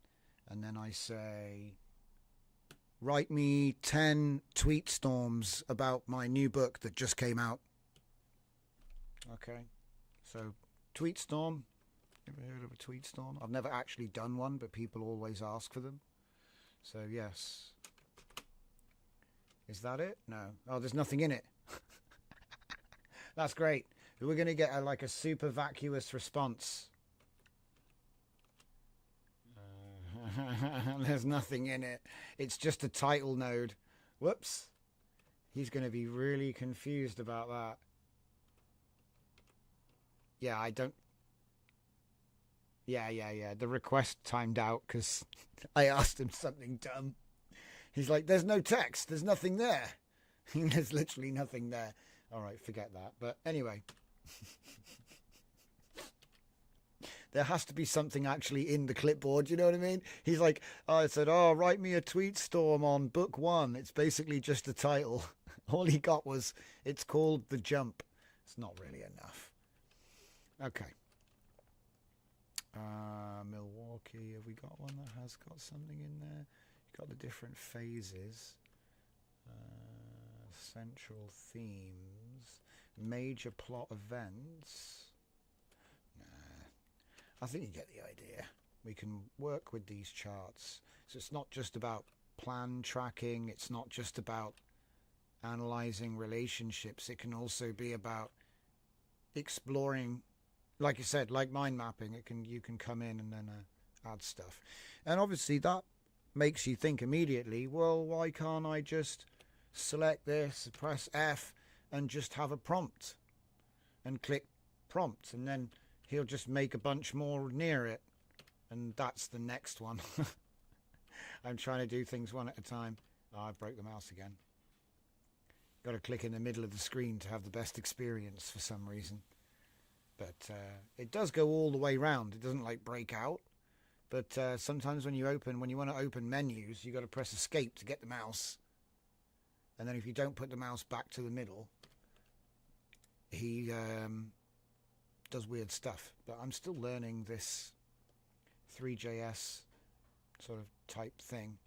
and then I say, write me 10 tweet storms about my new book that just came out. Okay. So tweet storm. Ever heard of a tweet storm? I've never actually done one, but people always ask for them. So yes. Is that it? No. Oh, there's nothing in it. That's great. We're going to get like a super vacuous response. There's nothing in it. It's just a title node. Whoops. He's going to be really confused about that. Yeah, I don't... Yeah. The request timed out because I asked him something dumb. He's like, there's no text. There's nothing there. There's literally nothing there. All right, forget that. But anyway. There has to be something actually in the clipboard. You know what I mean? He's like, oh, I said, oh, write me a tweet storm on book 1. It's basically just a title. All he got was, it's called The Jump. It's not really enough. Okay. Milwaukee. Have we got one that has got something in there? Got the different phases, central themes, major plot events. Nah, I think you get the idea. We can work with these charts. So it's not just about plan tracking. It's not just about analyzing relationships. It can also be about exploring, like you said, like mind mapping. You can come in and then add stuff, and obviously that makes you think immediately, well, why can't I just select this, press F, and just have a prompt and click prompt, and then he'll just make a bunch more near it, and that's the next one. I'm trying to do things one at a time. Oh, I broke the mouse again. Got to click in the middle of the screen to have the best experience for some reason. But it does go all the way round. It doesn't like break out. But sometimes when you want to open menus, you got to press escape to get the mouse. And then if you don't put the mouse back to the middle, he does weird stuff. But I'm still learning this 3JS sort of type thing.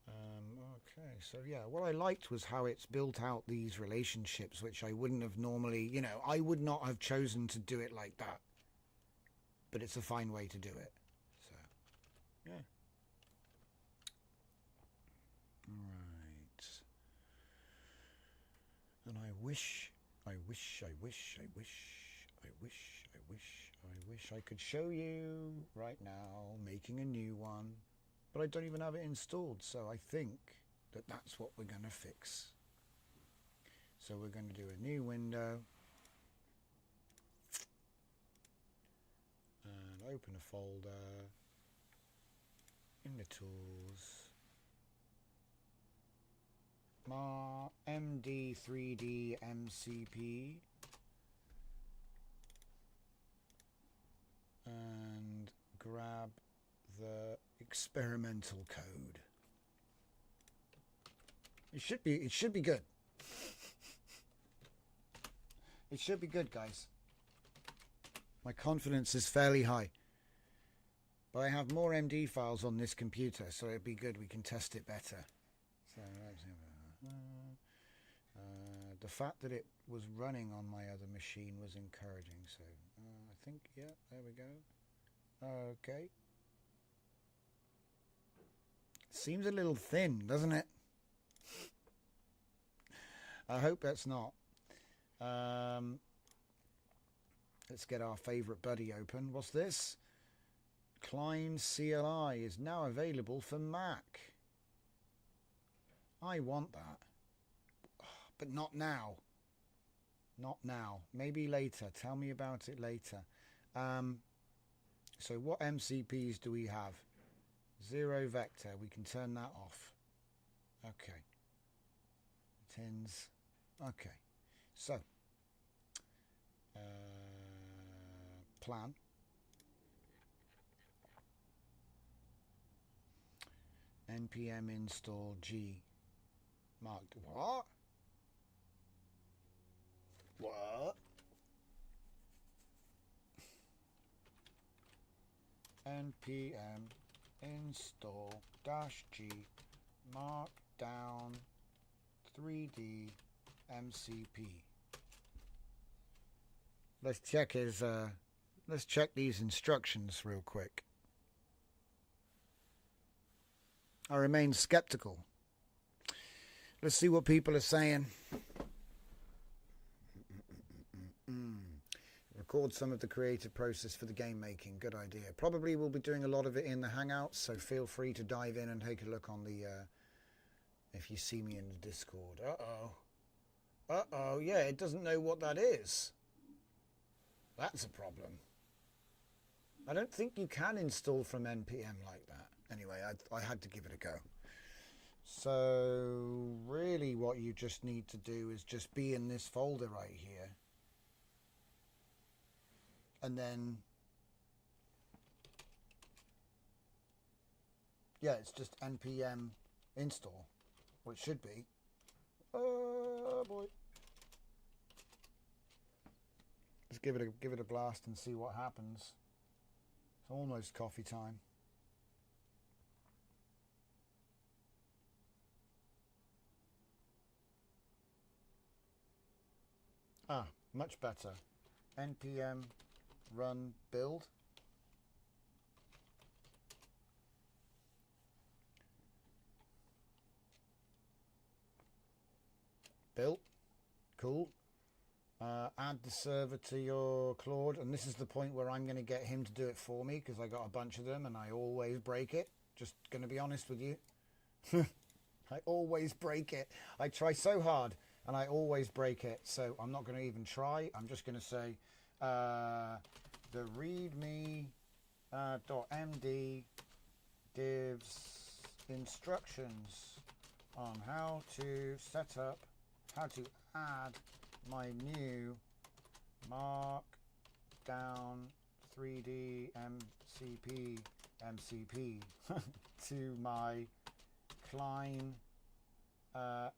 Okay. Okay, so yeah, what I liked was how it's built out these relationships, which I wouldn't have normally, you know, I would not have chosen to do it like that. But it's a fine way to do it. So, yeah. Right. And I wish I could show you right now making a new one. But I don't even have it installed, so I think that that's what we're going to fix. So we're going to do a new window and open a folder in the tools. MD3D MCP and grab the experimental code. It should be good. It should be good, guys. My confidence is fairly high. But I have more MD files on this computer, so it'd be good. We can test it better. So the fact that it was running on my other machine was encouraging. So I think, yeah, there we go. Okay. Seems a little thin, doesn't it? I hope that's not. Let's get our favorite buddy open. What's this? Klein CLI is now available for Mac. I want that. But not now. Not now. Maybe later. Tell me about it later. So what MCPs do we have? 0 vector. We can turn that off. Okay. Tins. Okay. So. Plan. npm install g. Marked. What? What? npm install -g Markdown3D MCP. Let's check his. Let's check these instructions real quick. I remain skeptical. Let's see what people are saying. Record some of the creative process for the game making. Good idea. Probably we'll be doing a lot of it in the Hangouts, so feel free to dive in and take a look on the, if you see me in the Discord. Uh-oh. Uh-oh, yeah, it doesn't know what that is. That's a problem. I don't think you can install from npm like that. Anyway, I had to give it a go. So really what you just need to do is just be in this folder right here. And then, yeah, it's just npm install. Well, it should be. Oh boy. Let's give it a blast and see what happens. It's almost coffee time. Ah, much better. npm run build. Built. Cool. Add the server to your Claude, and this is the point where I'm going to get him to do it for me because I got a bunch of them and I always break it. Just going to be honest with you. I always break it. I try so hard and I always break it, so I'm not going to even try. I'm just going to say the readme.md gives instructions on how to set up, how to add my new Markdown3D MCP to my Klein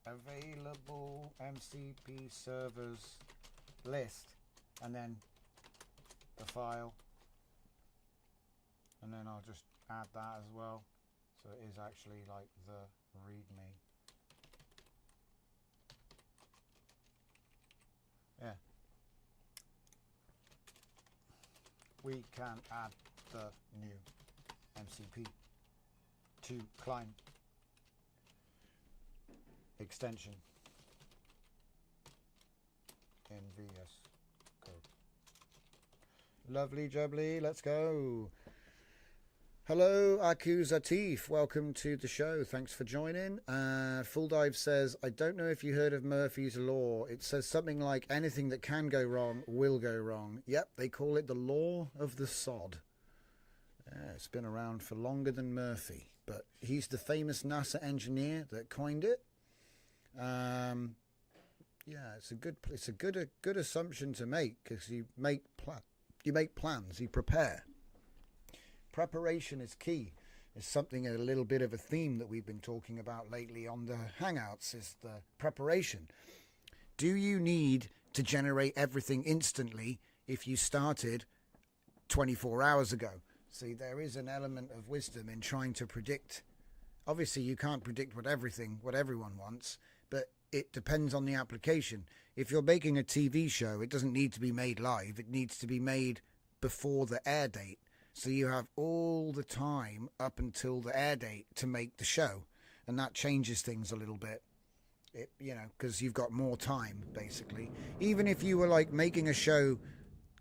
available MCP servers list, and then the file, and then I'll just add that as well, so it is actually like the readme. we can add the new MCP to client extension in VS Code. Lovely jubbly, let's go. Hello, Akuzatif. Welcome to the show. Thanks for joining. Full Dive says, I don't know if you heard of Murphy's Law. It says something like anything that can go wrong will go wrong. Yep, they call it the law of the sod. It's been around for longer than Murphy, but he's the famous NASA engineer that coined it. Yeah, it's a good assumption to make, because you make plans, you prepare. Preparation is key. It's something, a little bit of a theme that we've been talking about lately on the Hangouts, is the preparation. Do you need to generate everything instantly if you started 24 hours ago? See, there is an element of wisdom in trying to predict. Obviously, you can't predict what everyone wants, but it depends on the application. If you're making a TV show, it doesn't need to be made live. It needs to be made before the air date. So you have all the time up until the air date to make the show. And that changes things a little bit, because you've got more time, basically. Even if you were like making a show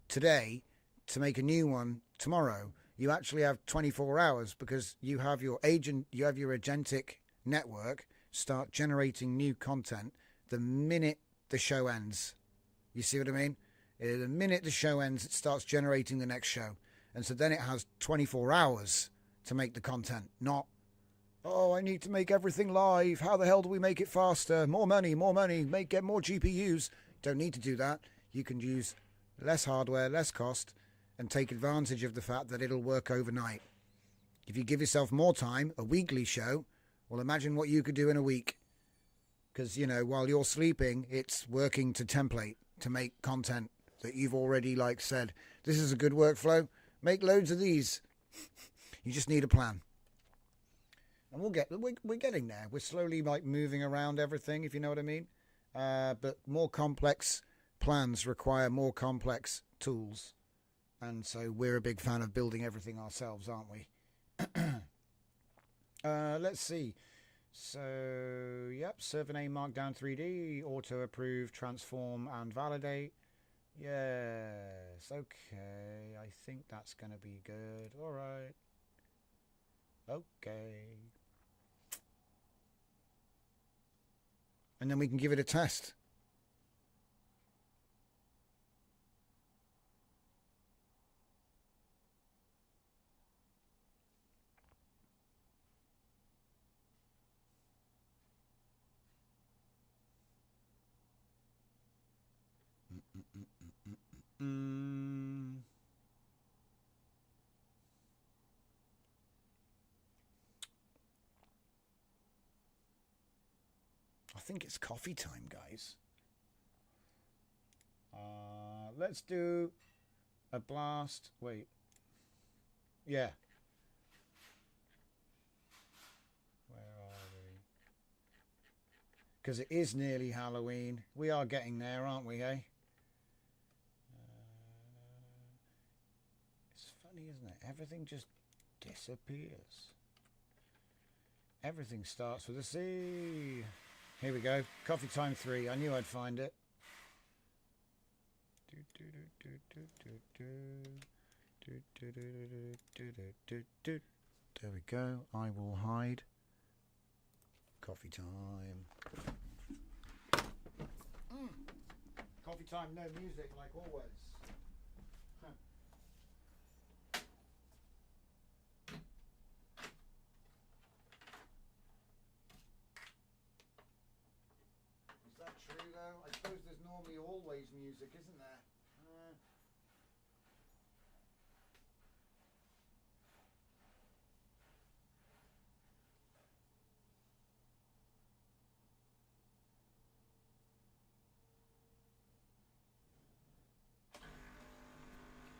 today to make a new one tomorrow, you actually have 24 hours, because you have your agentic network start generating new content the minute the show ends. You see what I mean? The minute the show ends, it starts generating the next show. And so then it has 24 hours to make the content, not, oh, I need to make everything live. How the hell do we make it faster? More money, get more GPUs. Don't need to do that. You can use less hardware, less cost, and take advantage of the fact that it'll work overnight. If you give yourself more time, a weekly show, well, imagine what you could do in a week. Because, while you're sleeping, it's working to template, to make content that you've already, said, this is a good workflow. Make loads of these. You just need a plan. And we're getting there. We're slowly moving around everything, if you know what I mean. But more complex plans require more complex tools. And so we're a big fan of building everything ourselves, aren't we? Let's see. So, yep, server name Markdown3D, auto approve, transform and validate. Yes, okay, I think that's going to be good. All right. Okay. And then we can give it a test. I think it's coffee time, guys. Let's do a blast. Wait. Yeah. Where are we? Because it is nearly Halloween. We are getting there, aren't we, eh? It's funny, isn't it? Everything just disappears. Everything starts with a C. Here we go. Coffee time 3. I knew I'd find it. There we go. I will hide. Coffee time. Coffee time, no music, like always. True though, I suppose there's normally always music, isn't there?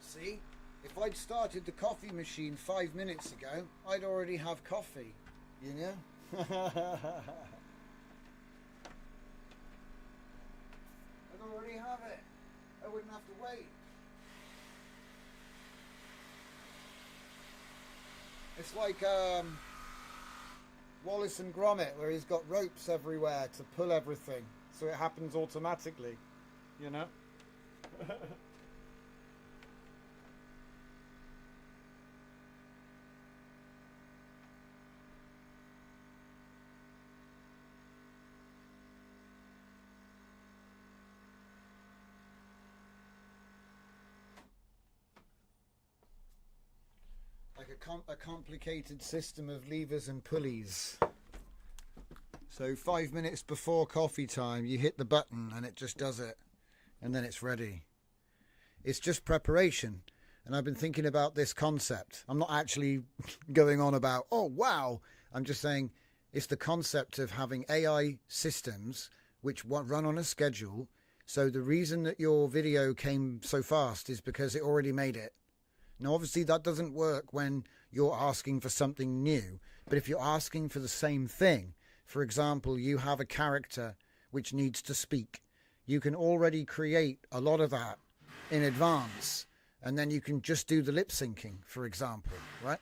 See, if I'd started the coffee machine 5 minutes ago, I'd already have coffee, you know? I'd already have it. I wouldn't have to wait. It's like Wallace and Gromit, where he's got ropes everywhere to pull everything, so it happens automatically, you know? Like a complicated system of levers and pulleys. So 5 minutes before coffee time, you hit the button and it just does it. And then it's ready. It's just preparation. And I've been thinking about this concept. I'm not actually going on about, oh, wow. I'm just saying it's the concept of having AI systems which run on a schedule. So the reason that your video came so fast is because it already made it. Now, obviously, that doesn't work when you're asking for something new. But if you're asking for the same thing, for example, you have a character which needs to speak, you can already create a lot of that in advance. And then you can just do the lip syncing, for example, right?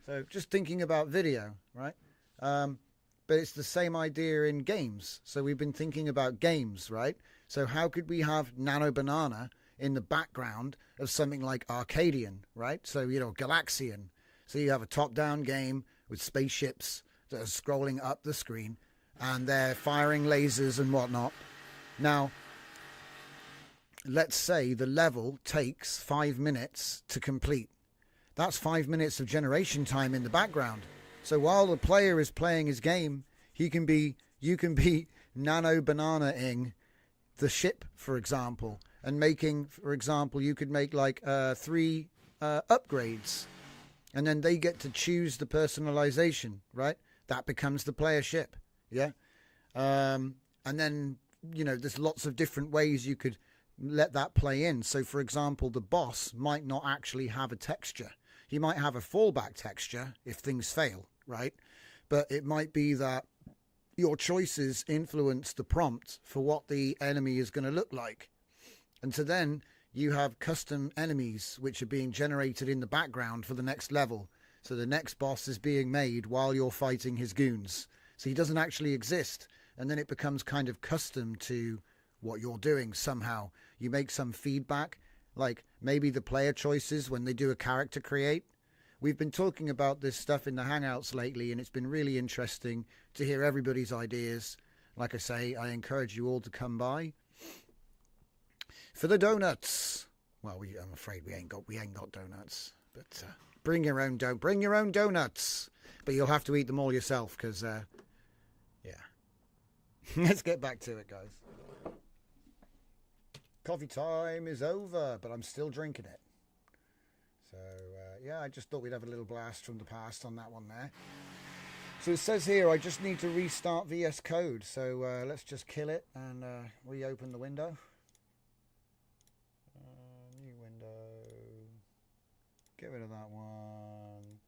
So just thinking about video, right? But it's the same idea in games. So we've been thinking about games, right? So how could we have Nano Banana in the background of something like Arcadian, right? So, you know, Galaxian. So you have a top-down game with spaceships that are scrolling up the screen and they're firing lasers and whatnot. Now, let's say the level takes 5 minutes to complete. That's 5 minutes of generation time in the background. So while the player is playing his game, you can be Nano Banana-ing the ship, for example, and making, for example, you could make like 3 upgrades, and then they get to choose the personalization, right? That becomes the player ship, yeah? And then, you know, there's lots of different ways you could let that play in. So, for example, the boss might not actually have a texture. He might have a fallback texture if things fail, right? But it might be that your choices influence the prompt for what the enemy is going to look like. And so then you have custom enemies which are being generated in the background for the next level. So the next boss is being made while you're fighting his goons. So he doesn't actually exist. And then it becomes kind of custom to what you're doing somehow. You make some feedback, like maybe the player choices when they do a character create. We've been talking about this stuff in the Hangouts lately, and it's been really interesting to hear everybody's ideas. Like I say, I encourage you all to come by. For the donuts, well, I'm afraid we ain't got donuts, but bring your own donuts. But you'll have to eat them all yourself, because yeah. Let's get back to it, guys. Coffee time is over, but I'm still drinking it. So yeah, I just thought we'd have a little blast from the past on that one there. So it says here I just need to restart VS Code. So let's just kill it and reopen the window. New window. Get rid of that one.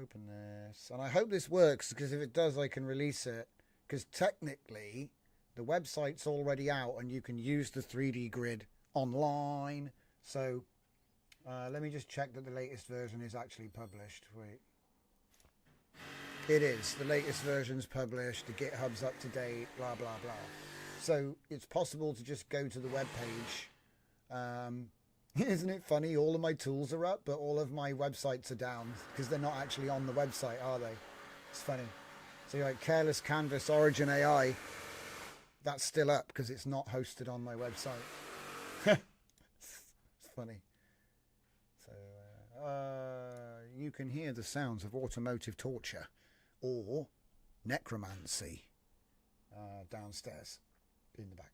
Open this. And I hope this works, because if it does, I can release it. Because technically, the website's already out and you can use the 3D grid online. So let me just check that the latest version is actually published. Wait. It is. The latest version's published. The GitHub's up to date. Blah, blah, blah. So it's possible to just go to the web page. Isn't it funny? All of my tools are up, but all of my websites are down because they're not actually on the website, are they? It's funny. So you're like Careless, Canvas, Origin AI. That's still up because it's not hosted on my website. It's funny. So you can hear the sounds of automotive torture or necromancy downstairs in the background.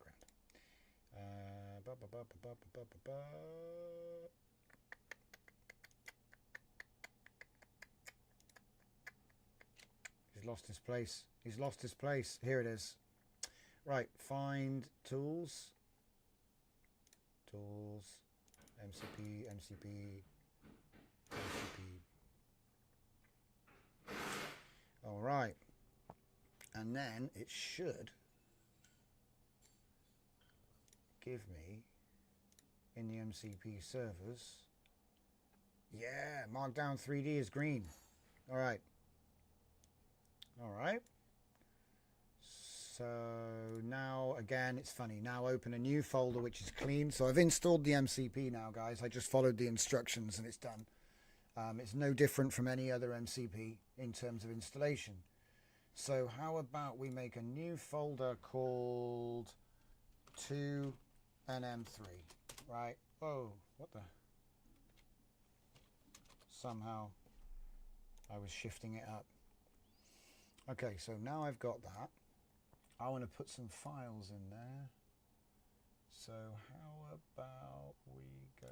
He's lost his place. He's lost his place. Here it is. Right, find tools. Tools. MCP, MCP, MCP. All right. And then it should give me in the MCP servers Yeah, Markdown3D is green. All right. All right. So now, again, it's funny. Now open a new folder which is clean. So I've installed the MCP now, guys. I just followed the instructions and it's done. It's no different from any other MCP in terms of installation. So how about we make a new folder called 2NM3, right? Oh, what the? Somehow I was shifting it up. Okay, so now I've got that. I want to put some files in there. So how about we go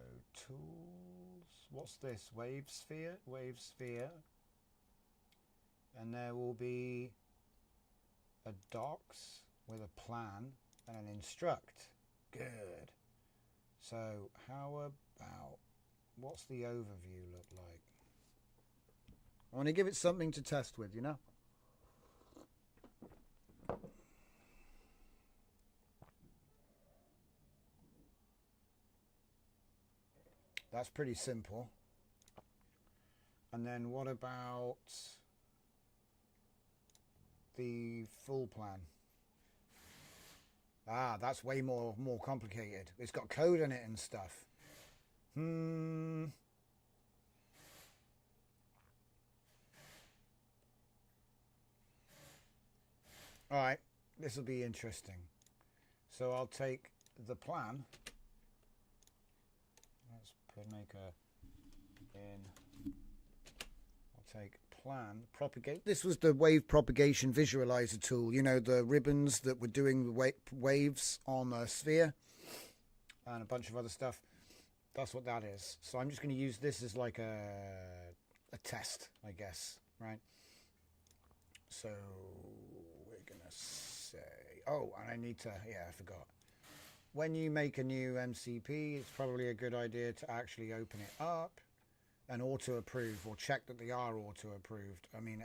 tools? What's this? WaveSphere? WaveSphere. And there will be a docs with a plan and an instruct. Good. So how about, what's the overview look like? I want to give it something to test with, you know? That's pretty simple. And then what about the full plan? Ah, that's way more complicated. It's got code in it and stuff. All right, this will be interesting. So I'll take the plan. Let's make a in. I'll take plan, propagate. This was the wave propagation visualizer tool. You know, the ribbons that were doing the waves on a sphere and a bunch of other stuff. That's what that is. So I'm just going to use this as like a test, I guess, right? So we're going to say, oh, and I need to, yeah, I forgot. When you make a new MCP, it's probably a good idea to actually open it up and auto-approve, or check that they are auto-approved. I mean,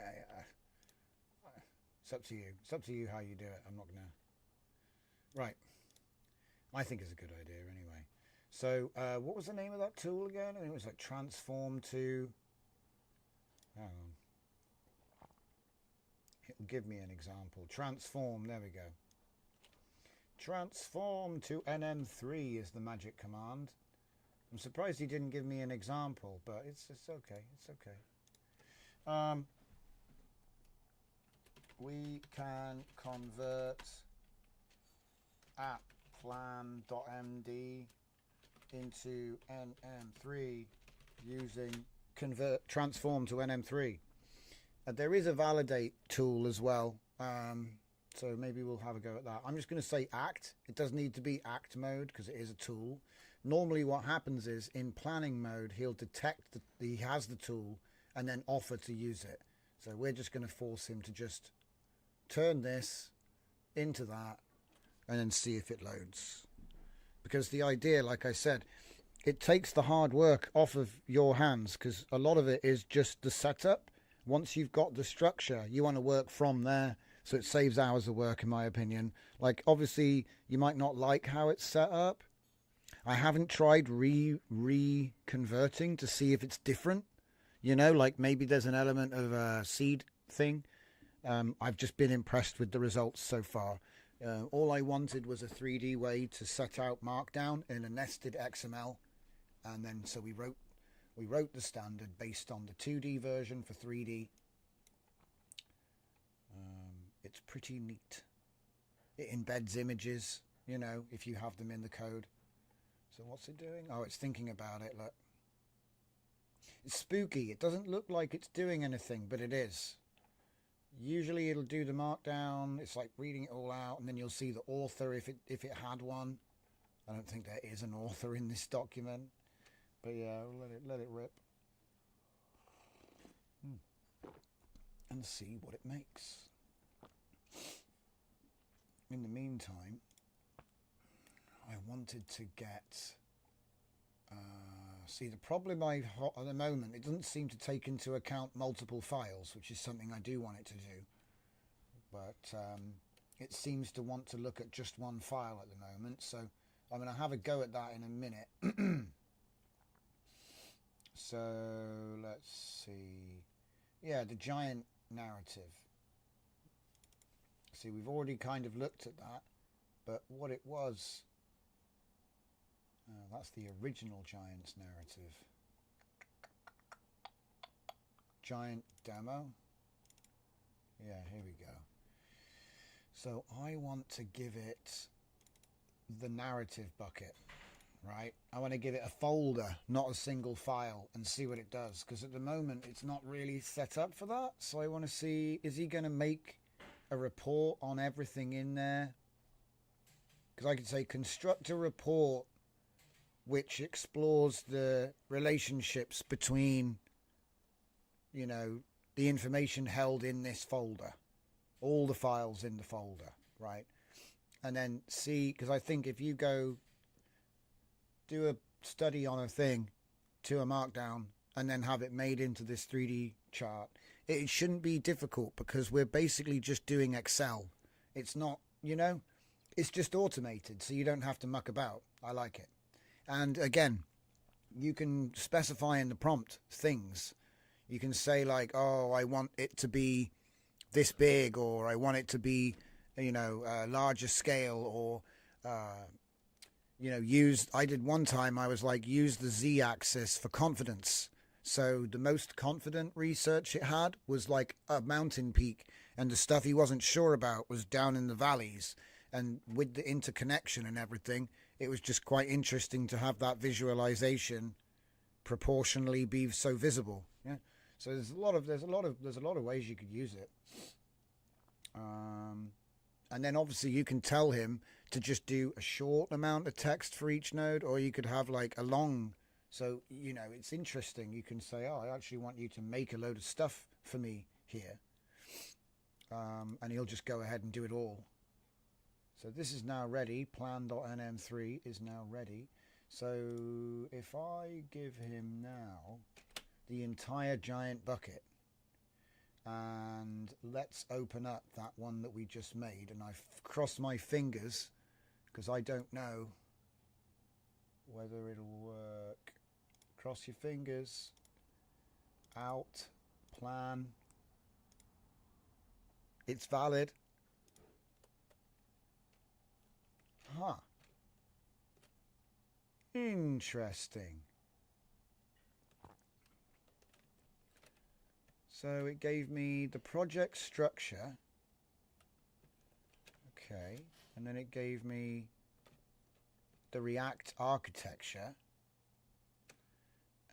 it's up to you. It's up to you how you do it. I'm not going to... Right. I think it's a good idea anyway. So what was the name of that tool again? I mean, it was like transform to... Hang on. It'll give me an example. Transform, there we go. Transform to NM3 is the magic command. I'm surprised he didn't give me an example, but it's okay. It's okay. We can convert applan.md into NM3 using convert transform to NM3. There is a validate tool as well. So maybe we'll have a go at that. I'm just going to say act. It does need to be act mode because it is a tool. Normally what happens is in planning mode, he'll detect that he has the tool and then offer to use it. So we're just going to force him to just turn this into that and then see if it loads. Because the idea, like I said, it takes the hard work off of your hands because a lot of it is just the setup. Once you've got the structure, you want to work from there. So it saves hours of work, in my opinion. Like, obviously, you might not like how it's set up. I haven't tried re-converting to see if it's different. You know, like maybe there's an element of a seed thing. I've just been impressed with the results so far. All I wanted was a 3D way to set out Markdown in a nested XML. And then so we wrote the standard based on the 2D version for 3D. It's pretty neat. It embeds images, you know, if you have them in the code. So what's it doing? Oh, it's thinking about it. Look. It's spooky. It doesn't look like it's doing anything, but it is. Usually it'll do the markdown. It's like reading it all out, and then you'll see the author if it had one. I don't think there is an author in this document. But yeah, we'll let it rip. And see what it makes. In the meantime, I wanted to get... see, the problem I've got at the moment, it doesn't seem to take into account multiple files, which is something I do want it to do. But it seems to want to look at just one file at the moment. So I'm going to have a go at that in a minute. So let's see. Yeah, the giant narrative. See, we've already kind of looked at that, but what it was, that's the original Giants narrative. Giant demo. Yeah, here we go. So I want to give it the narrative bucket, right? I want to give it a folder, not a single file, and see what it does. Because at the moment, it's not really set up for that. So I want to see, is he going to make a report on everything in there? Because I could say construct a report which explores the relationships between, you know, the information held in this folder, all the files in the folder, right? And then see, because I think if you go do a study on a thing to a markdown and then have it made into this 3D chart, it shouldn't be difficult because we're basically just doing Excel. It's not, you know, it's just automated, so you don't have to muck about. I like it. And again, you can specify in the prompt things. You can say like, oh, I want it to be this big, or I want it to be, you know, larger scale, or, you know, I did one time, I was like, use the Z-axis for confidence. So the most confident research it had was like a mountain peak, and the stuff he wasn't sure about was down in the valleys. And with the interconnection and everything, it was just quite interesting to have that visualization proportionally be so visible. Yeah. So there's a lot of ways you could use it. And then obviously you can tell him to just do a short amount of text for each node, or you could have like a long. So, you know, it's interesting. You can say, oh, I actually want you to make a load of stuff for me here. And he'll just go ahead and do it all. So this is now ready. Plan.nm3 is now ready. So if I give him now the entire giant bucket, and let's open up that one that we just made, and I've crossed my fingers because I don't know whether it'll work. Cross your fingers. Out. Plan. It's valid. Huh. Interesting. So it gave me the project structure. Okay. And then it gave me the React architecture.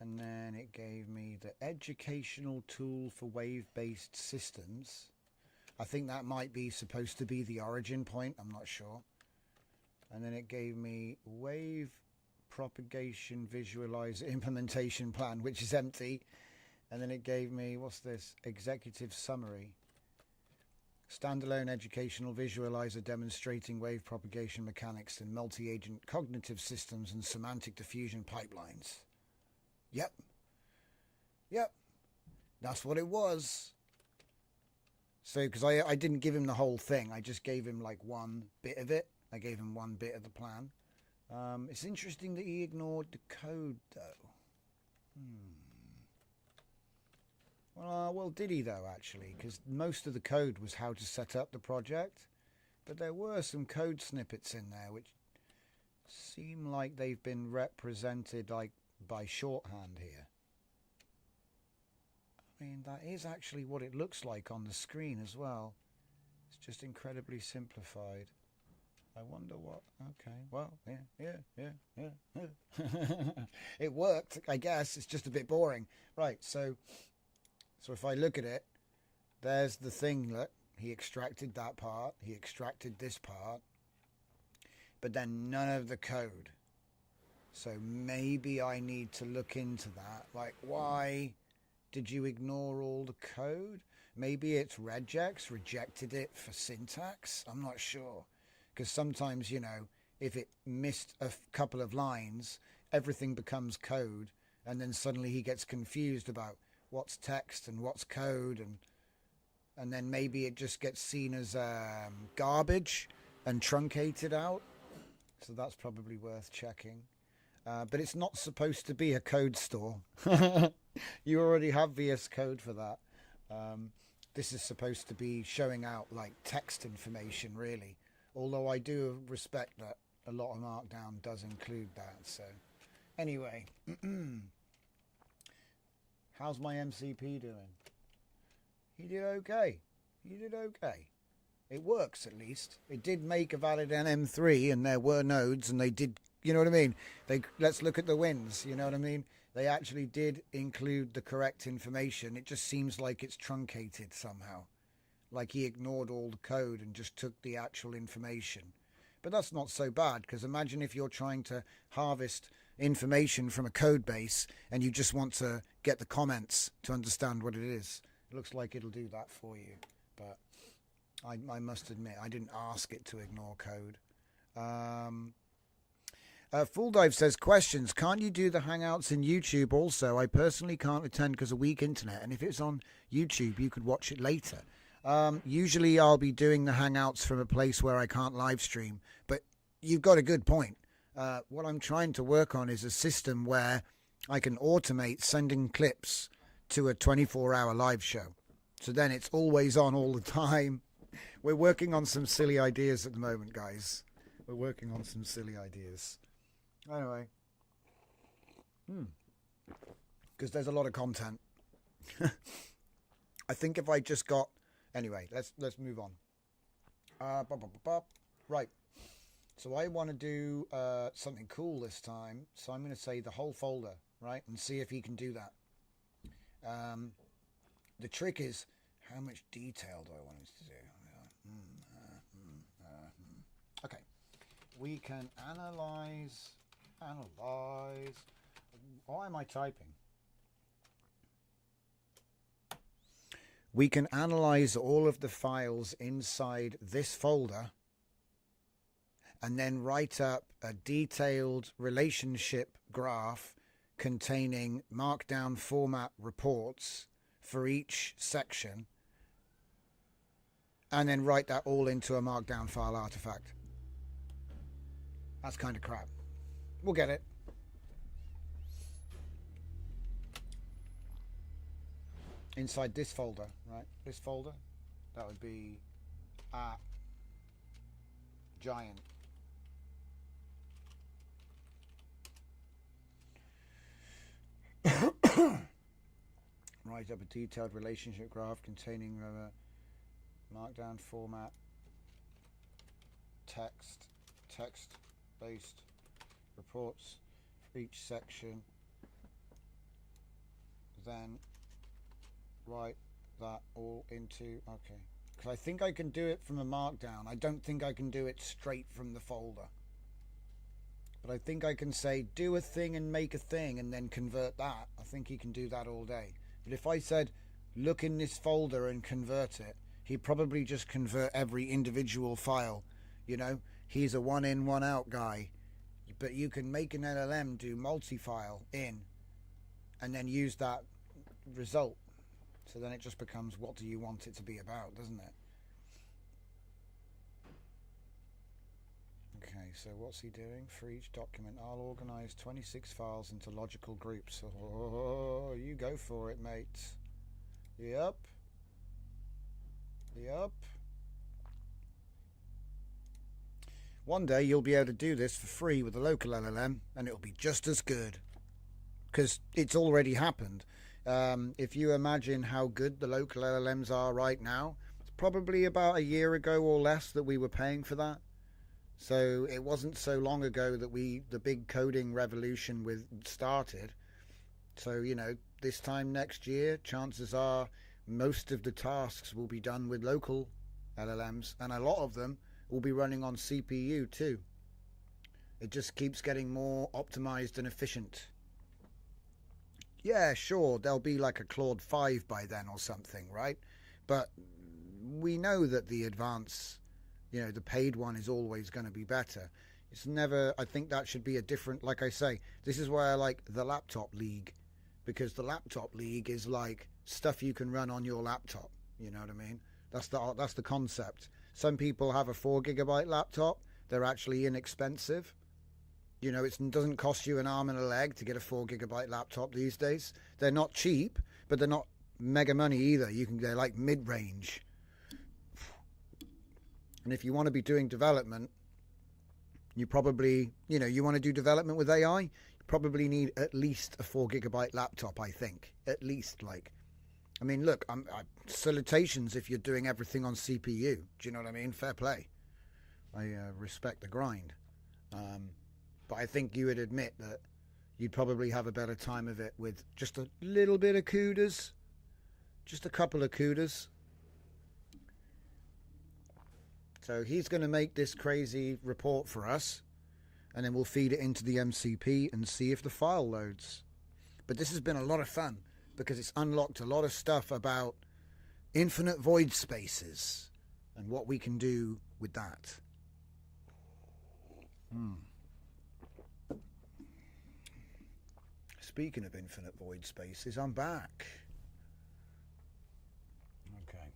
And then it gave me the educational tool for wave-based systems. I think that might be supposed to be the origin point. I'm not sure. And then it gave me wave propagation visualizer implementation plan, which is empty. And then it gave me, what's this? Executive summary. Standalone educational visualizer demonstrating wave propagation mechanics in multi-agent cognitive systems and semantic diffusion pipelines. Yep. Yep. That's what it was. So, because I didn't give him the whole thing. I just gave him like one bit of it. I gave him one bit of the plan. It's interesting that he ignored the code, though. Well, did he, though, actually? Because most of the code was how to set up the project. But there were some code snippets in there which seem like they've been represented like by shorthand here. I mean, that is actually what it looks like on the screen as well. It's just incredibly simplified. I wonder what... Okay, well, yeah. It worked, I guess. It's just a bit boring. Right, so if I look at it, there's the thing that he extracted that part. He extracted this part. But then none of the code. So maybe I need to look into that. Like, why did you ignore all the code? Maybe it's regex, rejected it for syntax. I'm not sure. Because sometimes, you know, if it missed a couple of lines, everything becomes code. And then suddenly he gets confused about what's text and what's code. And then maybe it just gets seen as garbage and truncated out. So that's probably worth checking. But it's not supposed to be a code store. You already have VS Code for that. This is supposed to be showing out like text information, really. Although I do respect that a lot of Markdown does include that. So anyway, how's my MCP doing? He did okay. He did okay. It works, at least. It did make a valid NM3, and there were nodes, and they did, you know what I mean? Let's look at the wins, you know what I mean? They actually did include the correct information. It just seems like it's truncated somehow. Like he ignored all the code and just took the actual information. But that's not so bad, because imagine if you're trying to harvest information from a code base and you just want to get the comments to understand what it is. It looks like it'll do that for you. But I must admit, I didn't ask it to ignore code. Full Dive says, questions. Can't you do the Hangouts in YouTube also? I personally can't attend because of weak internet. And if it's on YouTube, you could watch it later. Usually I'll be doing the Hangouts from a place where I can't live stream. But you've got a good point. What I'm trying to work on is a system where I can automate sending clips to a 24-hour live show. So then it's always on all the time. We're working on some silly ideas at the moment, guys. We're working on some silly ideas. Anyway. Because there's a lot of content. I think if I just got... Anyway, let's move on. Right. So I want to do something cool this time. So I'm going to say the whole folder, right? And see if he can do that. The trick is, how much detail do I want us to do? Okay. We can analyze. Why am I typing? We can analyze all of the files inside this folder and then write up a detailed relationship graph containing Markdown format reports for each section, and then write that all into a Markdown file artifact. That's kind of crap. We'll get it. Inside this folder, right? This folder, that would be giant. Write up a detailed relationship graph containing Markdown format, text-based reports for each section. Then write that all into, okay. Because I think I can do it from a Markdown. I don't think I can do it straight from the folder. But I think I can say, do a thing and make a thing and then convert that. I think he can do that all day. But if I said, look in this folder and convert it, he'd probably just convert every individual file. You know, he's a one in, one out guy. But you can make an LLM do multi-file in and then use that result. So then it just becomes, what do you want it to be about, doesn't it? Okay, so what's he doing? For each document, I'll organize 26 files into logical groups. Oh, you go for it, mate. Yep. One day you'll be able to do this for free with a local LLM, and it'll be just as good. Because it's already happened. If you imagine how good the local LLMs are right now, it's probably about a year ago or less that we were paying for that. So it wasn't so long ago that the big coding revolution started. So, you know, this time next year, chances are most of the tasks will be done with local LLMs, and a lot of them will be running on CPU too. It just keeps getting more optimized and efficient. Yeah, sure, there'll be like a Claude 5 by then or something, right? But we know that the advanced, you know, the paid one is always going to be better. It's never, I think that should be a different, like I say, this is why I like the laptop league, because the laptop league is like stuff you can run on your laptop, you know what I mean? That's the concept. Some people have a 4 GB laptop, they're actually inexpensive. You know, it doesn't cost you an arm and a leg to get a 4GB laptop these days. They're not cheap, but they're not mega money either. They're like mid-range. And if you want to be doing development, you probably, you want to do development with AI, you probably need at least a 4GB laptop, I think. At least, I mean, look, salutations if you're doing everything on CPU. Do you know what I mean? Fair play. I respect the grind. But I think you would admit that you'd probably have a better time of it with just a little bit of CUDAs. Just a couple of CUDAs. So he's going to make this crazy report for us, and then we'll feed it into the MCP and see if the file loads. But this has been a lot of fun because it's unlocked a lot of stuff about infinite void spaces and what we can do with that. Speaking of infinite void spaces, I'm back. Okay.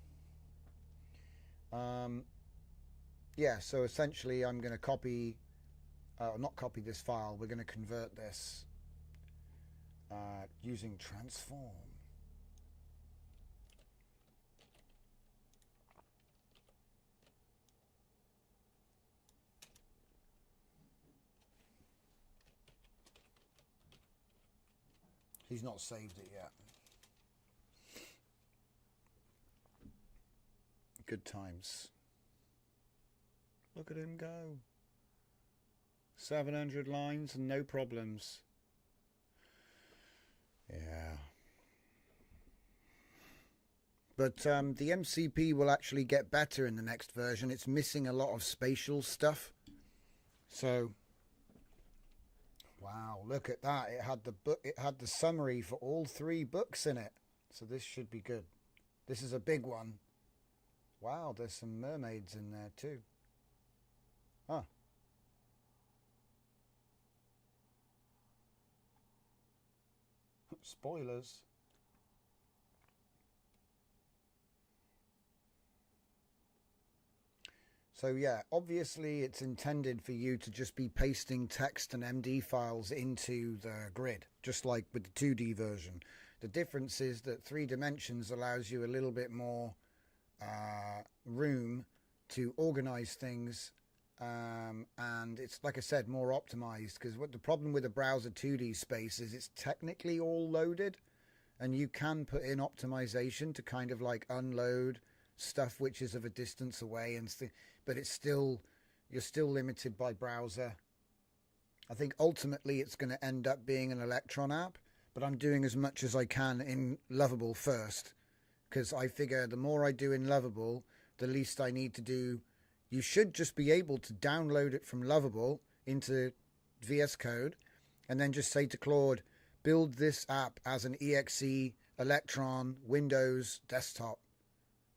Yeah, so essentially I'm going to not copy this file, we're going to convert this using transform. He's not saved it yet. Good times. Look at him go. 700 lines and no problems. Yeah. But the MCP will actually get better in the next version. It's missing a lot of spatial stuff. So, wow, look at that. It had the summary for all 3 books in it. So this should be good. This is a big one. Wow, there's some mermaids in there too. Huh. Spoilers. So yeah, obviously it's intended for you to just be pasting text and MD files into the grid, just like with the 2D version. The difference is that 3 dimensions allows you a little bit more room to organize things, and it's, like I said, more optimized, because what the problem with the browser 2D space is it's technically all loaded, and you can put in optimization to kind of like unload stuff which is of a distance away, and but you're still limited by browser. I think ultimately it's going to end up being an Electron app, but I'm doing as much as I can in Lovable first, because I figure the more I do in Lovable, the least I need to do. You should just be able to download it from Lovable into VS Code and then just say to Claude, build this app as an exe Electron Windows desktop.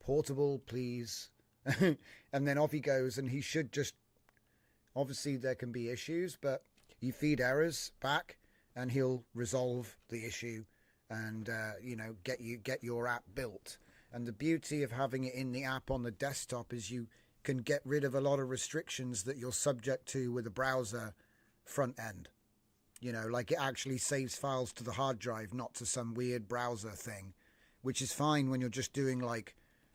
Portable, please. And then off he goes, and he should just, obviously there can be issues, but you feed errors back and he'll resolve the issue and get your app built. And the beauty of having it in the app on the desktop is you can get rid of a lot of restrictions that you're subject to with a browser front end. Like it actually saves files to the hard drive, not to some weird browser thing, which is fine when you're just doing like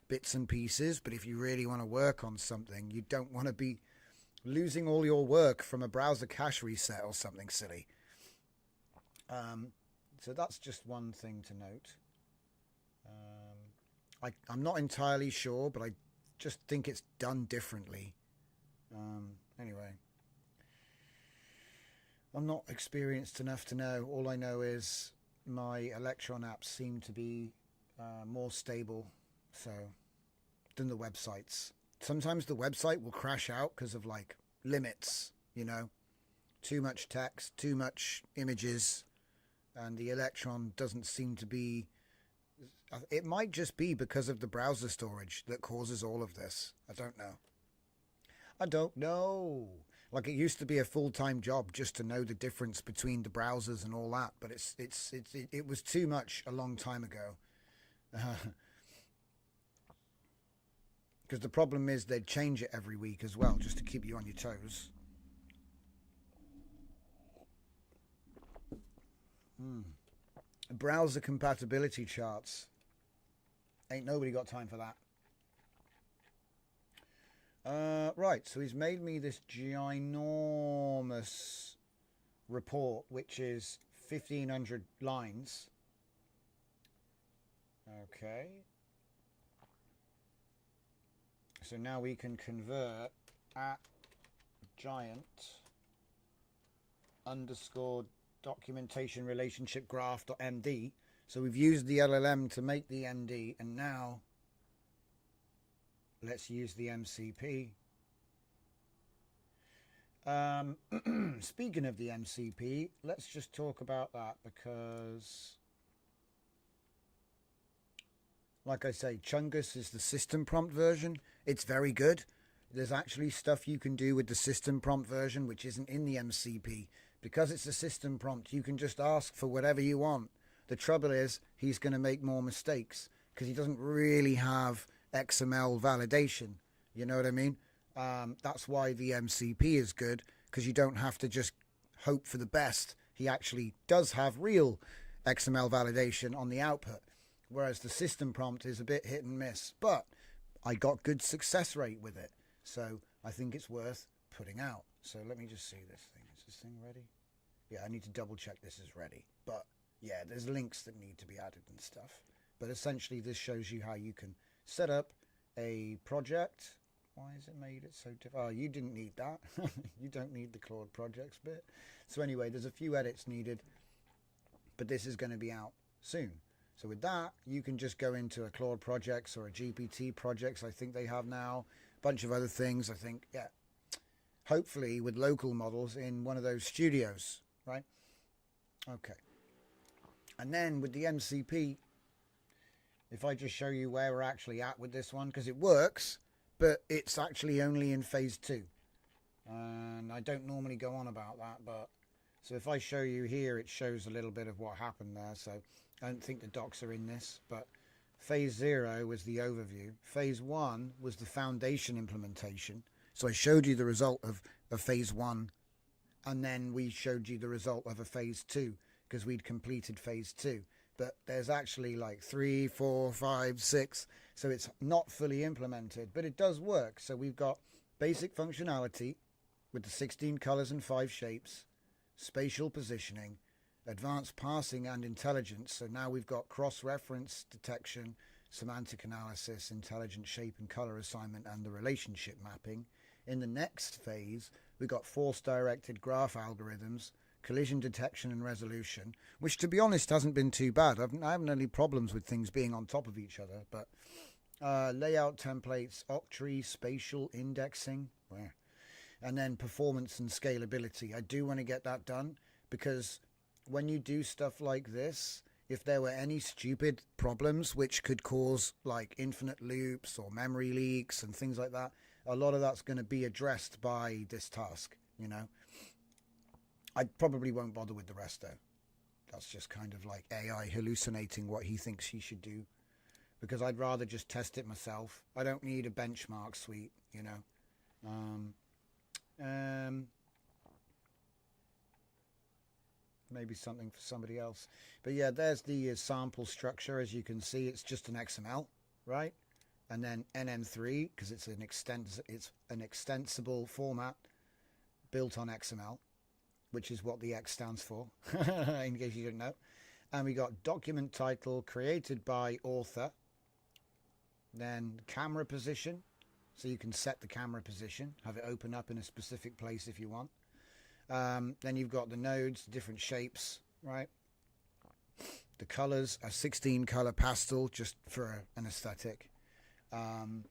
bits and pieces. But if you really want to work on something, you don't want to be losing all your work from a browser cache reset or something silly. So that's just one thing to note. I'm not entirely sure, but I just think it's done differently. Anyway, I'm not experienced enough to know. All I know is my Electron apps seem to be more stable than the websites. Sometimes the website will crash out because of like limits, too much text, too much images, and the Electron doesn't seem to be. It might just be because of the browser storage that causes all of this. I don't know. Like, it used to be a full-time job just to know the difference between the browsers and all that, but it was too much a long time ago. Because the problem is they'd change it every week as well, just to keep you on your toes. Browser compatibility charts. Ain't nobody got time for that. Right, so he's made me this ginormous report, which is 1,500 lines. Okay. So now we can convert at giant underscore documentation relationship graph.md. So we've used the LLM to make the MD, and now let's use the MCP. Speaking of the MCP, let's just talk about that, because like I say, Chungus is the system prompt version. It's very good. There's actually stuff you can do with the system prompt version which isn't in the MCP. Because it's a system prompt, you can just ask for whatever you want. The trouble is, he's going to make more mistakes because he doesn't really have XML validation. You know what I mean? That's why the MCP is good, because you don't have to just hope for the best. He actually does have real XML validation on the output, whereas the system prompt is a bit hit and miss. But I got good success rate with it, so I think it's worth putting out. So let me just see this thing. Is this thing ready? Yeah, I need to double check this is ready. But yeah, there's links that need to be added and stuff. But essentially this shows you how you can set up a project. Why is it made it so difficult? Oh, you didn't need that. You don't need the Claude projects bit. So anyway, there's a few edits needed, but this is going to be out soon. So with that, you can just go into a Claude projects or a GPT projects. I think they have now a bunch of other things. I think, yeah, hopefully with local models in one of those studios, right? Okay. And then with the MCP, if I just show you where we're actually at with this one, because it works, but it's actually only in phase 2. And I don't normally go on about that, but so if I show you here, it shows a little bit of what happened there. So I don't think the docs are in this, but phase 0 was the overview. Phase 1 was the foundation implementation. So I showed you the result of phase 1, and then we showed you the result of a phase 2, because we'd completed phase 2. But there's actually like 3, 4, 5, 6. So it's not fully implemented, but it does work. So we've got basic functionality with the 16 colors and 5 shapes, spatial positioning, advanced parsing and intelligence. So now we've got cross-reference detection, semantic analysis, intelligent shape and color assignment, and the relationship mapping. In the next phase, we've got force-directed graph algorithms, collision detection and resolution, which to be honest hasn't been too bad. I haven't any problems with things being on top of each other, but layout templates, octree, spatial indexing, and then performance and scalability. I do want to get that done, because when you do stuff like this, if there were any stupid problems which could cause like infinite loops or memory leaks and things like that, a lot of that's going to be addressed by this task, you know. I probably won't bother with the rest though. That's just kind of like AI hallucinating what he thinks he should do, because I'd rather just test it myself. I don't need a benchmark suite, you know. Maybe something for somebody else. But yeah, there's the sample structure. As you can see, it's just an XML, right? And then NM3, because it's an extensible format built on XML, which is what the X stands for, in case you didn't know. And we got document title created by author. Then camera position, so you can set the camera position, have it open up in a specific place if you want. Then you've got the nodes, different shapes, right? The colors, a 16 color pastel just for an aesthetic, and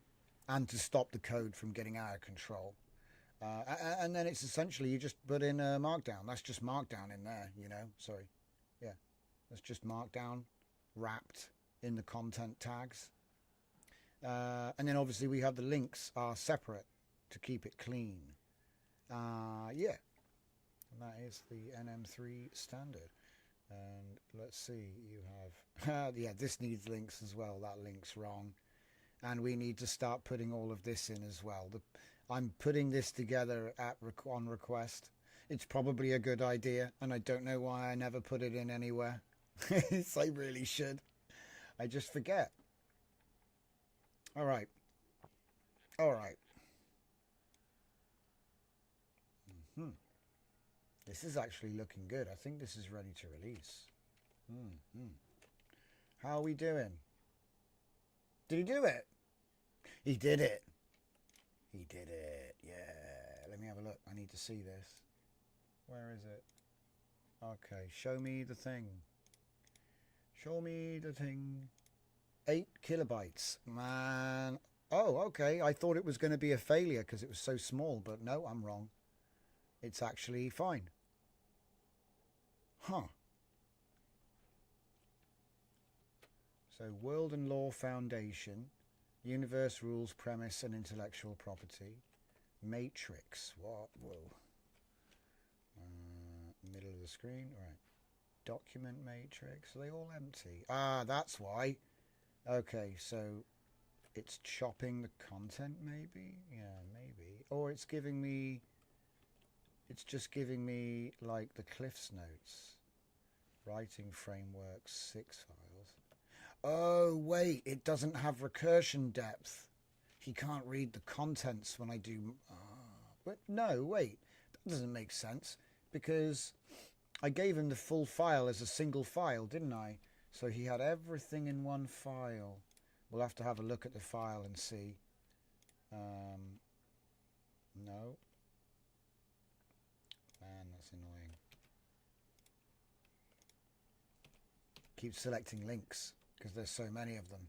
to stop the code from getting out of control. And then it's essentially you just put in a Markdown. That's just Markdown in there, you know. Sorry, yeah, that's just Markdown wrapped in the content tags. And then obviously we have the links are separate to keep it clean. Yeah. And that is the NM3 standard. And let's see, you have yeah, this needs links as well. That link's wrong, and we need to start putting all of this in as well. I'm putting this together on request. It's probably a good idea, and I don't know why I never put it in anywhere. I really should. I just forget. All right. All right. This is actually looking good. I think this is ready to release. How are we doing? Did he do it? He did it. He did it. Yeah. Let me have a look. I need to see this. Where is it? Okay. Show me the thing. Show me the thing. 8 kilobytes. Man. Oh, okay. I thought it was going to be a failure because it was so small, but no, I'm wrong. It's actually fine. Huh. So, World and Law Foundation, Universe Rules, Premise and Intellectual Property, Matrix. What? Whoa. Middle of the screen. Right. Document matrix. Are they all empty? Ah, that's why. Okay, so it's chopping the content, maybe? Yeah, maybe. Or it's giving me... It's just giving me, like, the Cliff's Notes. Writing framework 6 files. Oh, wait. It doesn't have recursion depth. He can't read the contents when I do... but no, wait. That doesn't make sense. Because I gave him the full file as a single file, didn't I? So he had everything in one file. We'll have to have a look at the file and see. No. Man, that's annoying. Keep selecting links because there's so many of them.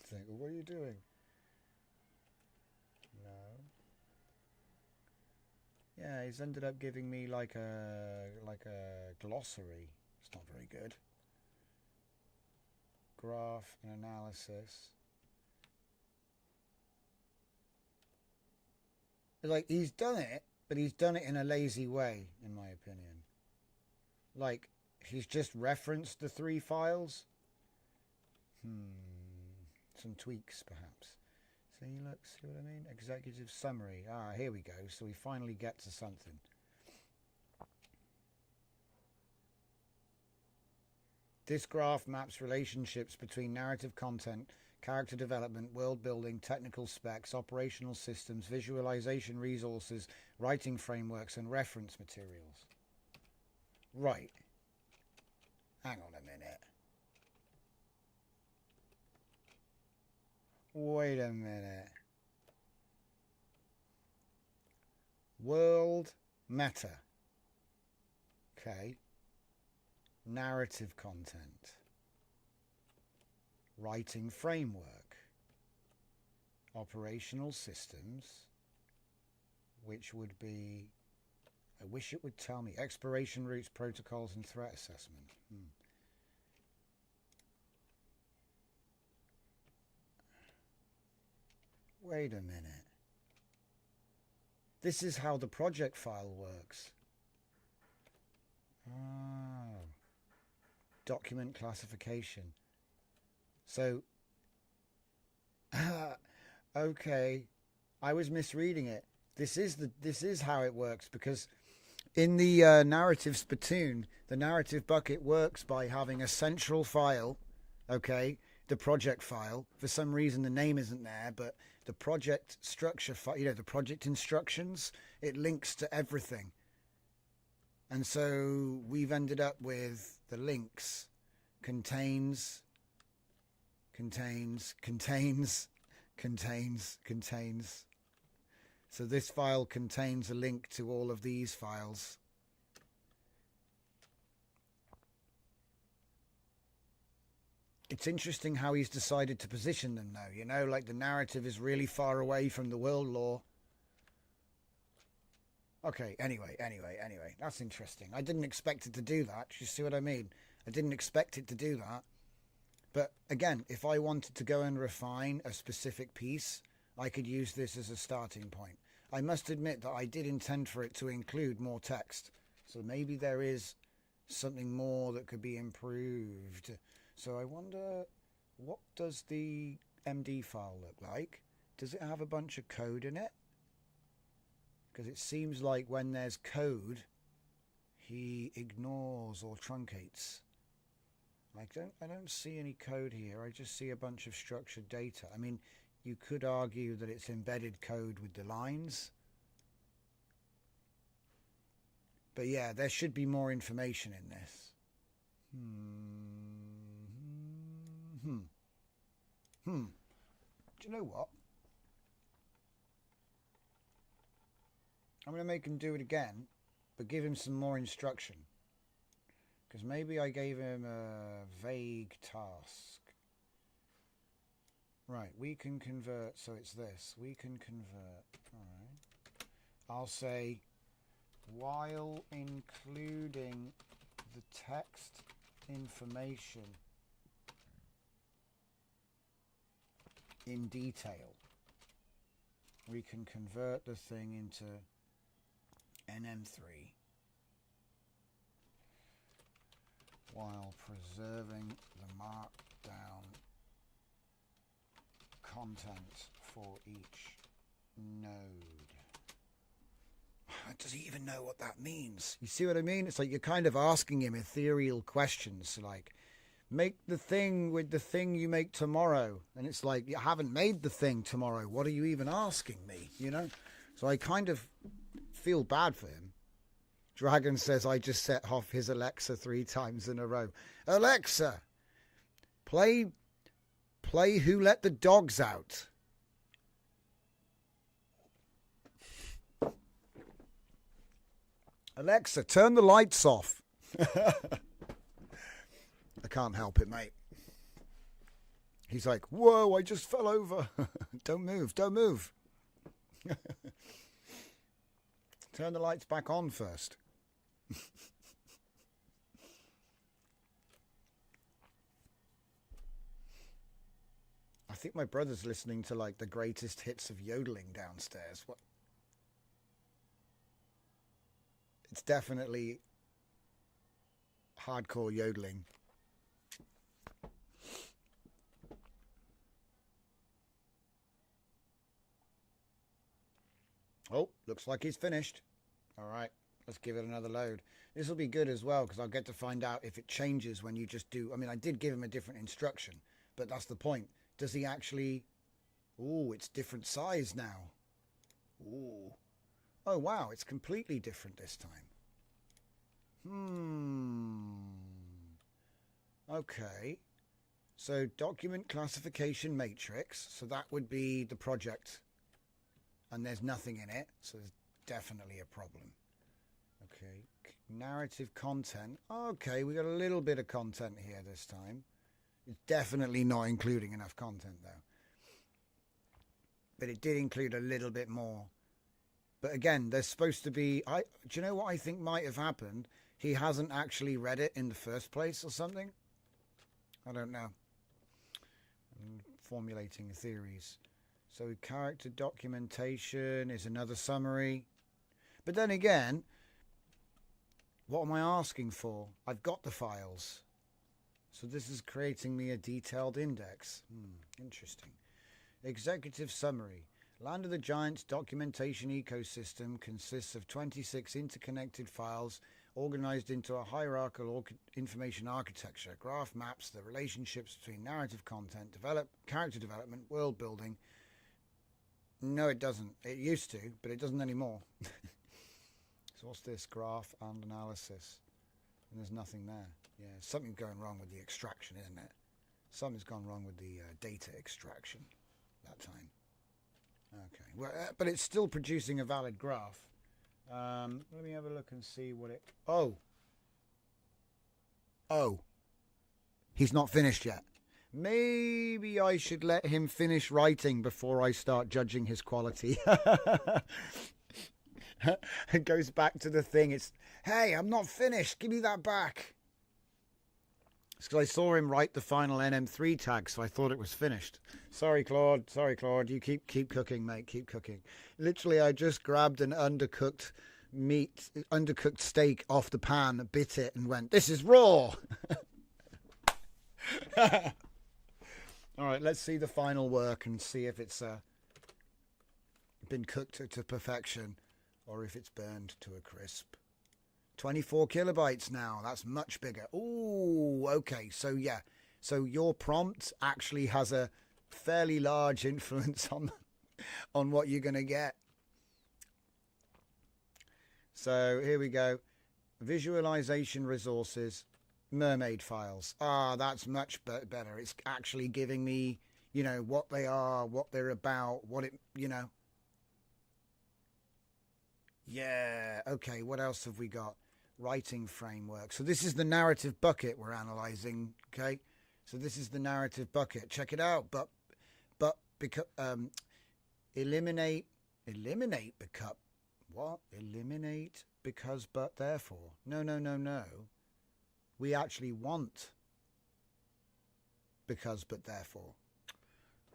Think, well, what are you doing? No. Yeah, he's ended up giving me like a glossary. It's not very good. Graph and analysis. Like, he's done it, but he's done it in a lazy way, in my opinion. Like, he's just referenced the 3 files. Some tweaks, perhaps. See, look, see what I mean? Executive summary. Ah, here we go. So we finally get to something. This graph maps relationships between narrative content, character development, world building, technical specs, operational systems, visualization resources, writing frameworks, and reference materials. Right. Hang on a minute. Wait a minute. World meta. Okay. Narrative content. Writing framework. Operational systems. Which would be... I wish it would tell me. Exploration routes, protocols, and threat assessment. Wait a minute. This is how the project file works. Oh. Document classification. So, okay, I was misreading it. This is how it works, because in the narrative spittoon, the narrative bucket works by having a central file, okay, the project file. For some reason, the name isn't there, but the project structure file, you know, the project instructions, it links to everything. And so we've ended up with the links contains. So this file contains a link to all of these files. It's interesting how he's decided to position them though, you know, like the narrative is really far away from the world lore. Okay, anyway, that's interesting. I didn't expect it to do that. You see what I mean? I didn't expect it to do that. But again, if I wanted to go and refine a specific piece, I could use this as a starting point. I must admit that I did intend for it to include more text. So maybe there is something more that could be improved. So I wonder, what does the MD file look like? Does it have a bunch of code in it? Because it seems like when there's code, he ignores or truncates. I don't see any code here. I just see a bunch of structured data. I mean, you could argue that it's embedded code with the lines. But yeah, there should be more information in this. Do you know what? I'm going to make him do it again, but give him some more instruction. Because maybe I gave him a vague task. Right, we can convert, so it's this. We can convert. Alright. I'll say, while including the text information in detail, we can convert the thing into NM3 while preserving the markdown content for each node. Does he even know what that means? You see what I mean? It's like you're kind of asking him ethereal questions like, make the thing with the thing you make tomorrow. And it's like, you haven't made the thing tomorrow. What are you even asking me? You know? So I kind of feel bad for him. Dragon says, I just set off his Alexa 3 times in a row. Alexa, play Who Let the Dogs Out. Alexa, turn the lights off. I can't help it, mate. He's like, whoa, I just fell over. Don't move, don't move. Turn the lights back on first. I think my brother's listening to like the greatest hits of yodeling downstairs. What? It's definitely hardcore yodeling. Oh, looks like he's finished. All right, let's give it another load. This will be good as well because I'll get to find out if it changes when you just do. I mean, I did give him a different instruction, but that's the point. Does he actually... Ooh, it's different size now. Ooh. Oh, wow, it's completely different this time. Okay. So, document classification matrix. So that would be the project. And there's nothing in it. So there's definitely a problem. Okay. Narrative content. Okay, we got a little bit of content here this time. It's definitely not including enough content, though. But it did include a little bit more. But again, there's supposed to be... do you know what I think might have happened? He hasn't actually read it in the first place or something? I don't know. I'm formulating theories. So character documentation is another summary. But then again, what am I asking for? I've got the files. So this is creating me a detailed index. Interesting. Executive summary. Land of the Giants documentation ecosystem consists of 26 interconnected files organized into a hierarchical information architecture. Graph maps the relationships between narrative content, character development, world building. No, it doesn't. It used to, but it doesn't anymore. So what's this? Graph and analysis. And there's nothing there. Yeah, something's going wrong with the extraction, isn't it? Something's gone wrong with the data extraction that time. Okay, well, but it's still producing a valid graph. Let me have a look and see what it... Oh, he's not finished yet. Maybe I should let him finish writing before I start judging his quality. It goes back to the thing. It's, hey, I'm not finished. Give me that back. It's because I saw him write the final NM3 tag, so I thought it was finished. Sorry, Claude. Sorry, Claude. You keep cooking, mate. Keep cooking. Literally, I just grabbed an undercooked steak off the pan, bit it, and went, this is raw. All right, let's see the final work and see if it's been cooked to perfection or if it's burned to a crisp. 24 kilobytes now. That's much bigger. Ooh, okay. So yeah. So your prompt actually has a fairly large influence on what you're going to get. So here we go. Visualization resources, mermaid files. Ah, that's much better. It's actually giving me, you know, what they are, what they're about, what it, you know. Yeah, okay, what else have we got? Writing framework. So this is the narrative bucket we're analyzing, okay? So this is the narrative bucket. Check it out. But because eliminate because what? Eliminate because but therefore. No. We actually want because but therefore.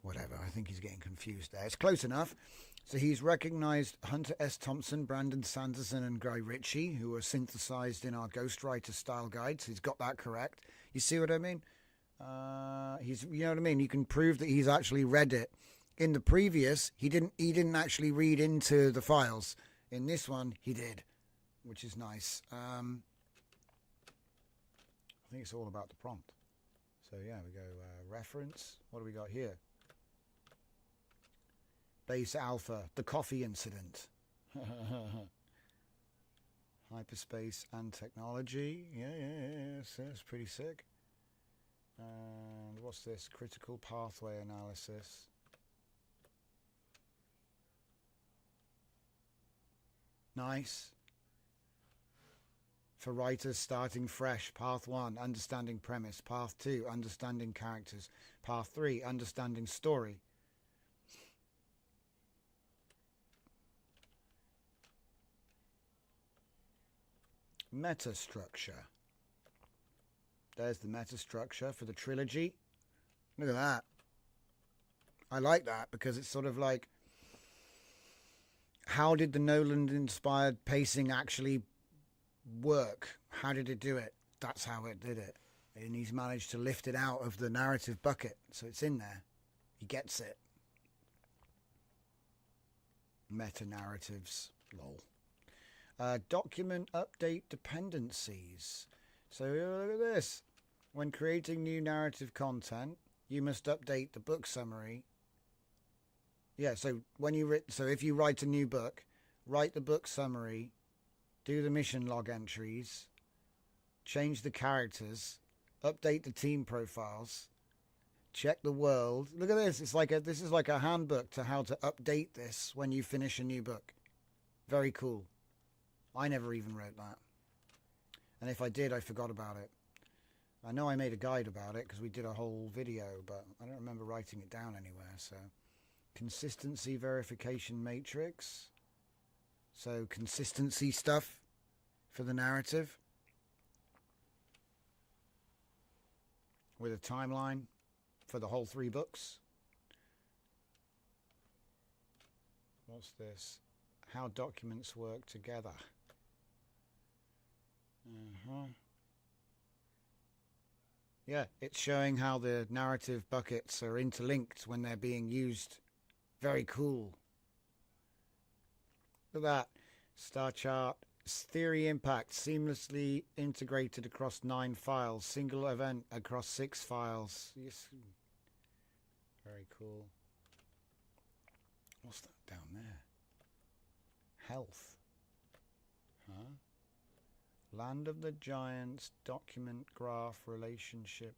Whatever. I think he's getting confused there. It's close enough. So he's recognized Hunter S. Thompson, Brandon Sanderson, and Guy Ritchie, who were synthesized in our Ghostwriter style guide. So he's got that correct. You see what I mean? You know what I mean? You can prove that he's actually read it. In the previous, he didn't actually read into the files. In this one, he did, which is nice. I think it's all about the prompt. So yeah, we go reference. What do we got here? Base alpha, the coffee incident. Hyperspace and technology. Yeah. So that's pretty sick. And what's this? Critical pathway analysis. Nice. For writers starting fresh, path 1, understanding premise. Path 2, understanding characters. Path 3, understanding story. Metastructure. There's the metastructure for the trilogy. Look at that. I like that because it's sort of like, how did the Nolan-inspired pacing actually work? How did it do it? That's how it did it. And he's managed to lift it out of the narrative bucket. So it's in there. He gets it. Meta-narratives. Lol. Document update dependencies. So look at this. When creating new narrative content, you must update the book summary. Yeah, so if you write a new book, write the book summary, do the mission log entries, change the characters, update the team profiles, check the world. Look at this. This is like a handbook to how to update this when you finish a new book. Very cool. I never even wrote that. And if I did, I forgot about it. I know I made a guide about it because we did a whole video, but I don't remember writing it down anywhere. So, consistency verification matrix. So, consistency stuff for the narrative. With a timeline for the whole 3 books. What's this? How documents work together. Yeah, it's showing how the narrative buckets are interlinked when they're being used. Very cool. Look at that. Star chart. Theory impact seamlessly integrated across 9 files. Single event across 6 files. Yes. Very cool. What's that down there? Health. Huh? Land of the Giants, document, graph, relationship,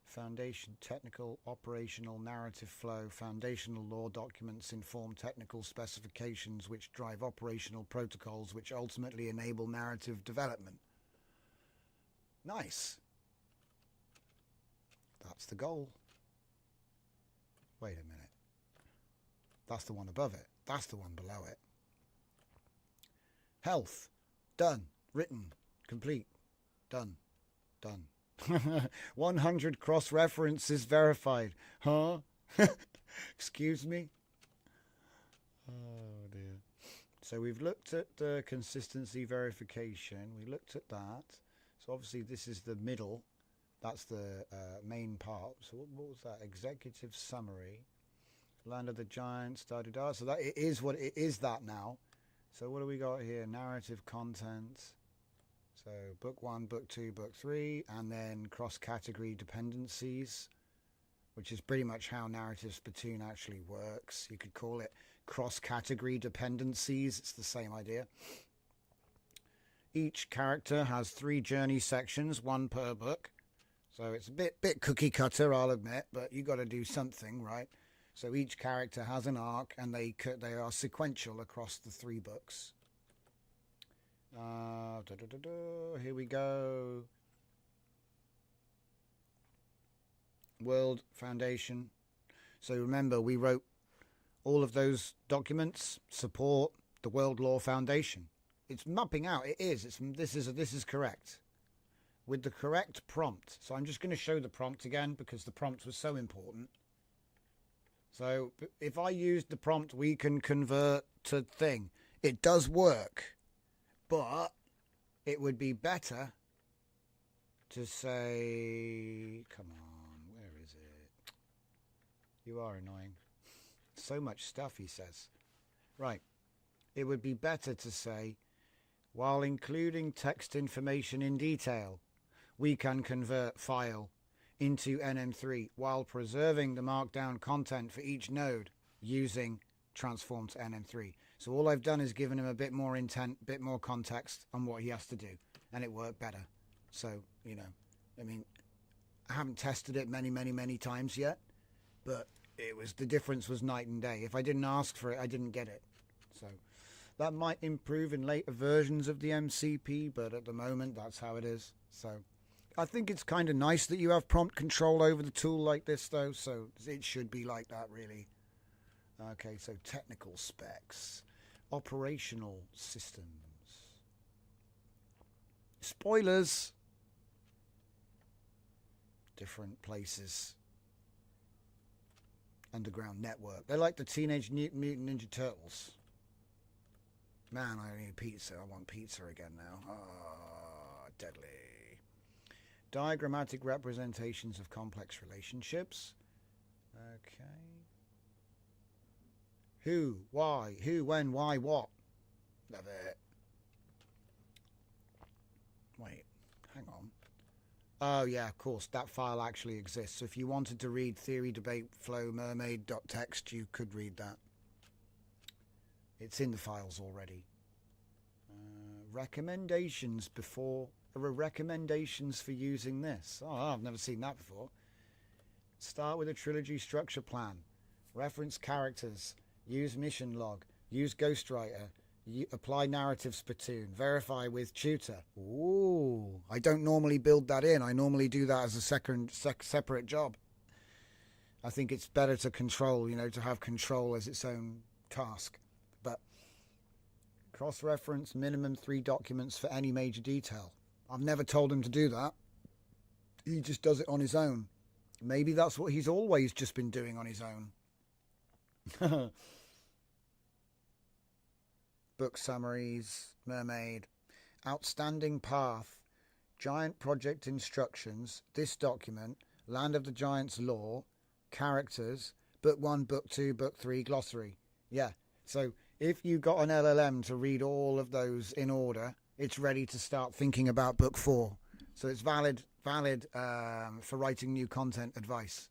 foundation, technical, operational, narrative flow, foundational law documents inform technical specifications which drive operational protocols which ultimately enable narrative development. Nice. That's the goal. Wait a minute. That's the one above it. That's the one below it. Health. Done. Written. Complete. Done. 100 cross-references verified. Huh? Excuse me? Oh, dear. So we've looked at the consistency verification. We looked at that. So obviously this is the middle. That's the main part. So what was that? Executive summary. Land of the Giants. So that it is what it is that now. So what do we got here? Narrative content. So book 1, book 2, book 3, and then cross-category dependencies, which is pretty much how Narrative Spittoon actually works. You could call it cross-category dependencies. It's the same idea. Each character has 3 journey sections, 1 per book. So it's a bit cookie cutter, I'll admit, but you got to do something, right? So each character has an arc, and they are sequential across the 3 books. Here we go. World Foundation. So remember, we wrote all of those documents support the World Law Foundation. It's mapping out. It is. This is correct with the correct prompt. So I'm just going to show the prompt again because the prompt was so important. So if I use the prompt, we can convert to thing. It does work, but it would be better to say, come on, where is it? You are annoying. So much stuff, he says. Right. It would be better to say, while including text information in detail, we can convert file into NM3 while preserving the markdown content for each node using transform to NM3. So all I've done is given him a bit more intent, a bit more context on what he has to do, and it worked better. So, you know, I mean, I haven't tested it many times yet, but the difference was night and day. If I didn't ask for it, I didn't get it. So that might improve in later versions of the MCP, but at the moment, that's how it is. So I think it's kind of nice that you have prompt control over the tool like this, though, so it should be like that, really. Okay, so technical specs. Operational systems. Spoilers. Different places. Underground network. They're like the Teenage Mutant Ninja Turtles. Man, I need pizza. I want pizza again now. Ah, deadly. Diagrammatic representations of complex relationships. Okay. Who, why, who, when, why, what. Love it. Wait, hang on. Oh, yeah, of course, that file actually exists. So if you wanted to read theory, debate, flow, mermaid.txt, you could read that. It's in the files already. Recommendations before... There are recommendations for using this. Oh, I've never seen that before. Start with a trilogy structure plan. Reference characters. Use mission log. Use ghostwriter. Apply narrative spittoon. Verify with tutor. Ooh, I don't normally build that in. I normally do that as a separate job. I think it's better to control, you know, to have control as its own task. But cross-reference minimum 3 documents for any major detail. I've never told him to do that. He just does it on his own. Maybe that's what he's always just been doing on his own. Book summaries, mermaid, outstanding path, giant project instructions, this document, Land of the Giants lore, characters, book 1, book 2, book 3, glossary. Yeah, so if you got an LLM to read all of those in order, it's ready to start thinking about book 4. So it's valid for writing new content advice,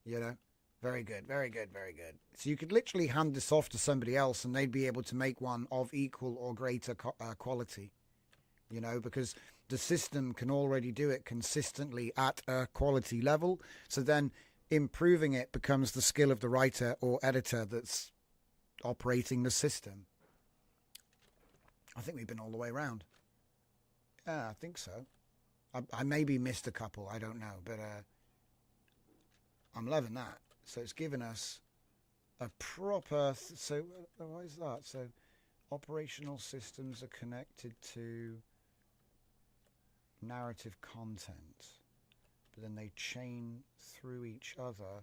you know. Very good, very good, very good. So you could literally hand this off to somebody else and they'd be able to make one of equal or greater quality, you know, because the system can already do it consistently at a quality level. So then improving it becomes the skill of the writer or editor that's operating the system. I think we've been all the way around. Yeah, I think so. I maybe missed a couple, I don't know, but I'm loving that. So it's given us a proper... So what is that? So operational systems are connected to narrative content, but then they chain through each other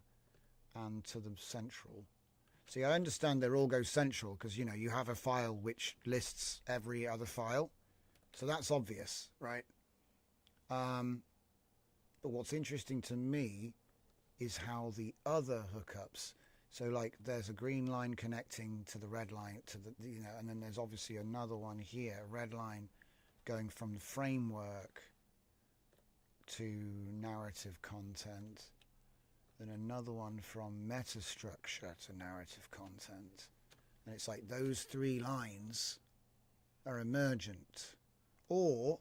and to the central. See, I understand they all go central because, you know, you have a file which lists every other file. So that's obvious, right? But what's interesting to me is how the other hookups So like there's a green line connecting to the red line to the, you know, and then there's obviously another one here, red line going from the framework to narrative content, then another one from metastructure to narrative content. And it's like those three lines are emergent, or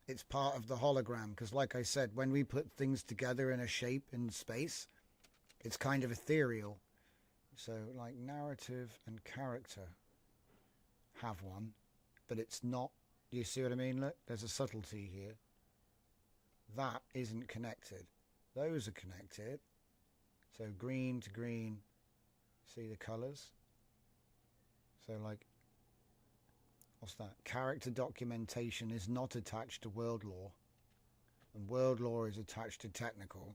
it's part of the hologram, because like I said, when we put things together in a shape in space, it's kind of ethereal. So like narrative and character have one, but it's not, do you see what I mean? Look, there's a subtlety here. That isn't connected. Those are connected. So green to green, see the colors? So like, what's that? Character documentation is not attached to world lore, and world lore is attached to technical,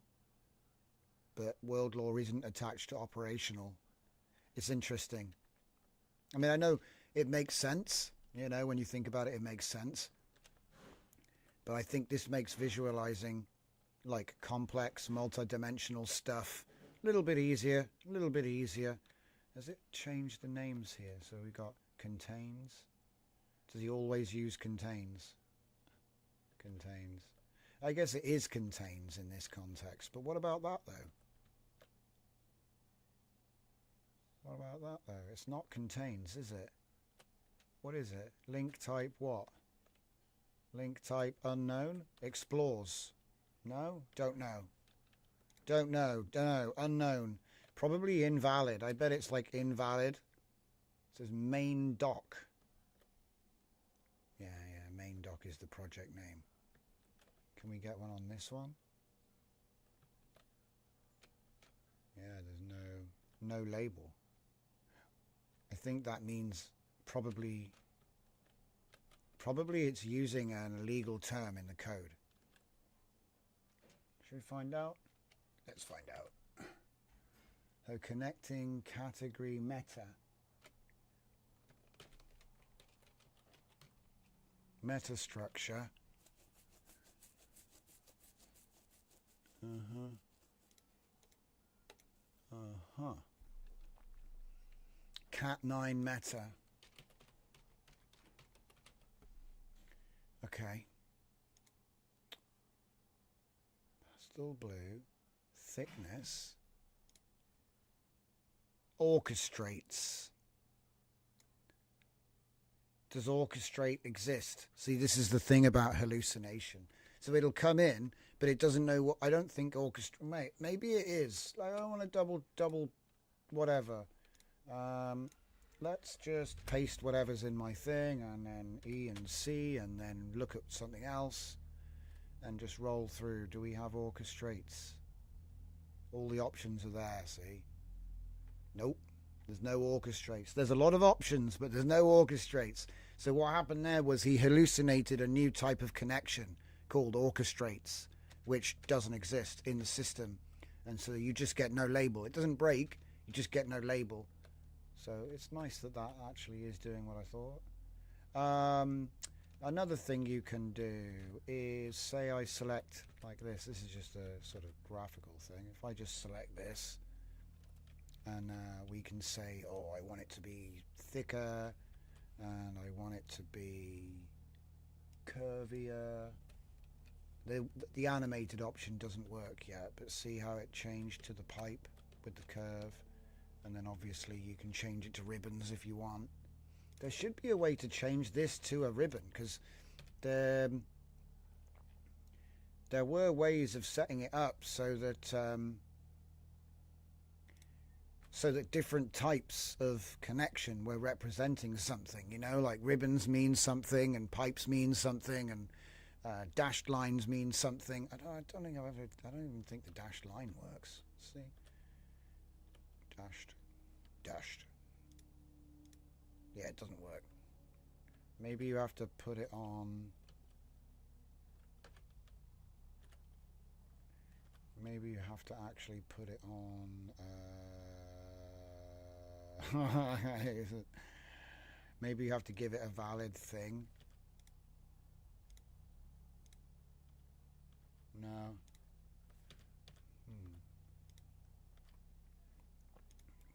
but world lore isn't attached to operational. It's interesting. I mean, I know it makes sense, you know, when you think about it, it makes sense. But I think this makes visualizing like complex, multi-dimensional stuff a little bit easier, a little bit easier. Has it changed the names here? So we got contains. Does he always use contains? Contains. I guess it is contains in this context, but what about that though? What about that though? It's not contains, is it? What is it? Link type what? Link type unknown? Explores. No? Don't know. Don't know. Don't know. Unknown. Probably invalid. I bet it's like invalid. It says main doc. Yeah, main doc is the project name. Can we get one on this one? Yeah, there's no label. I think that means probably it's using an illegal term in the code. Should we find out? Let's find out. So connecting category meta. Metastructure. Cat9 meta. Okay. Pastel blue. Thickness. Orchestrates. Does orchestrate exist? See, this is the thing about hallucination. So it'll come in, but it doesn't know what. I don't think orchestrate. Maybe it is. I don't want to double, whatever. Let's just paste whatever's in my thing, and then E and C, and then look at something else, and just roll through. Do we have orchestrates? All the options are there. See? Nope. There's no orchestrates. There's a lot of options, but there's no orchestrates. So what happened there was he hallucinated a new type of connection called orchestrates, which doesn't exist in the system. And so you just get no label. It doesn't break. You just get no label. So it's nice that that actually is doing what I thought. Another thing you can do is, say I select like this. This is just a sort of graphical thing. If I just select this, and we can say, oh, I want it to be thicker, and I want it to be curvier. The animated option doesn't work yet, but see how it changed to the pipe with the curve, and then obviously you can change it to ribbons if you want. There should be a way to change this to a ribbon, because there were ways of setting it up so that different types of connection were representing something, you know, like ribbons mean something, and pipes mean something, and dashed lines mean something. I don't even think the dashed line works. Let's see. Dashed. Yeah, it doesn't work. Maybe you have to put it on. Maybe you have to actually put it on. Maybe you have to give it a valid thing. No.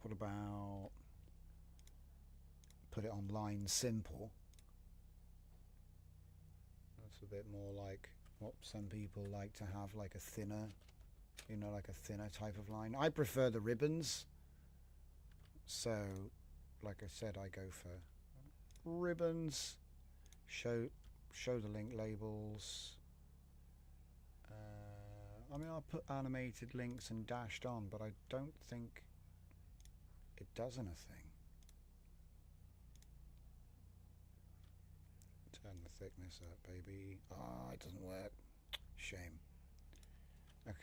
What about put it on line simple? That's a bit more like what some people like to have, like a thinner, you know, like a thinner type of line. I prefer the ribbons. So, like I said, I go for ribbons. Show the link labels. I mean, I'll put animated links and dashed on, but I don't think it does anything. Turn the thickness up, baby. Ah, it doesn't work. Shame. Okay.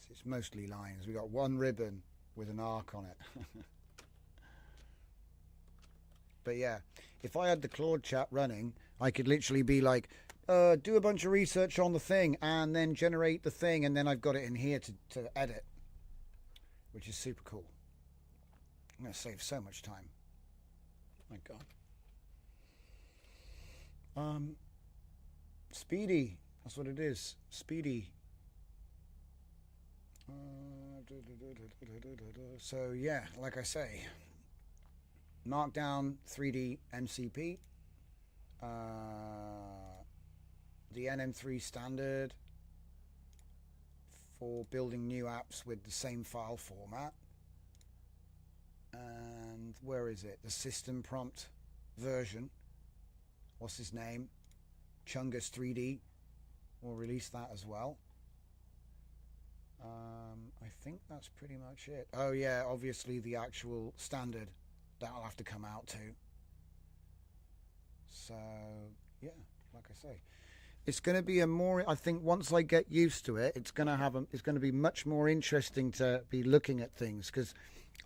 So it's mostly lines. We got one ribbon with an arc on it. But yeah, if I had the Claude chat running, I could literally be like, do a bunch of research on the thing and then generate the thing, and then I've got it in here to edit, which is super cool. I'm going to save so much time. My God. Speedy. That's what it is. Speedy. So yeah, like I say, Markdown3D MCP, the NM3 standard for building new apps with the same file format, and where is it? The system prompt version. What's his name? Chungus3D will release that as well. I think that's pretty much it. Oh yeah, obviously the actual standard that'll have to come out too. So yeah, like I say, it's going to be a more, I think once I get used to it, it's going to be much more interesting to be looking at things, because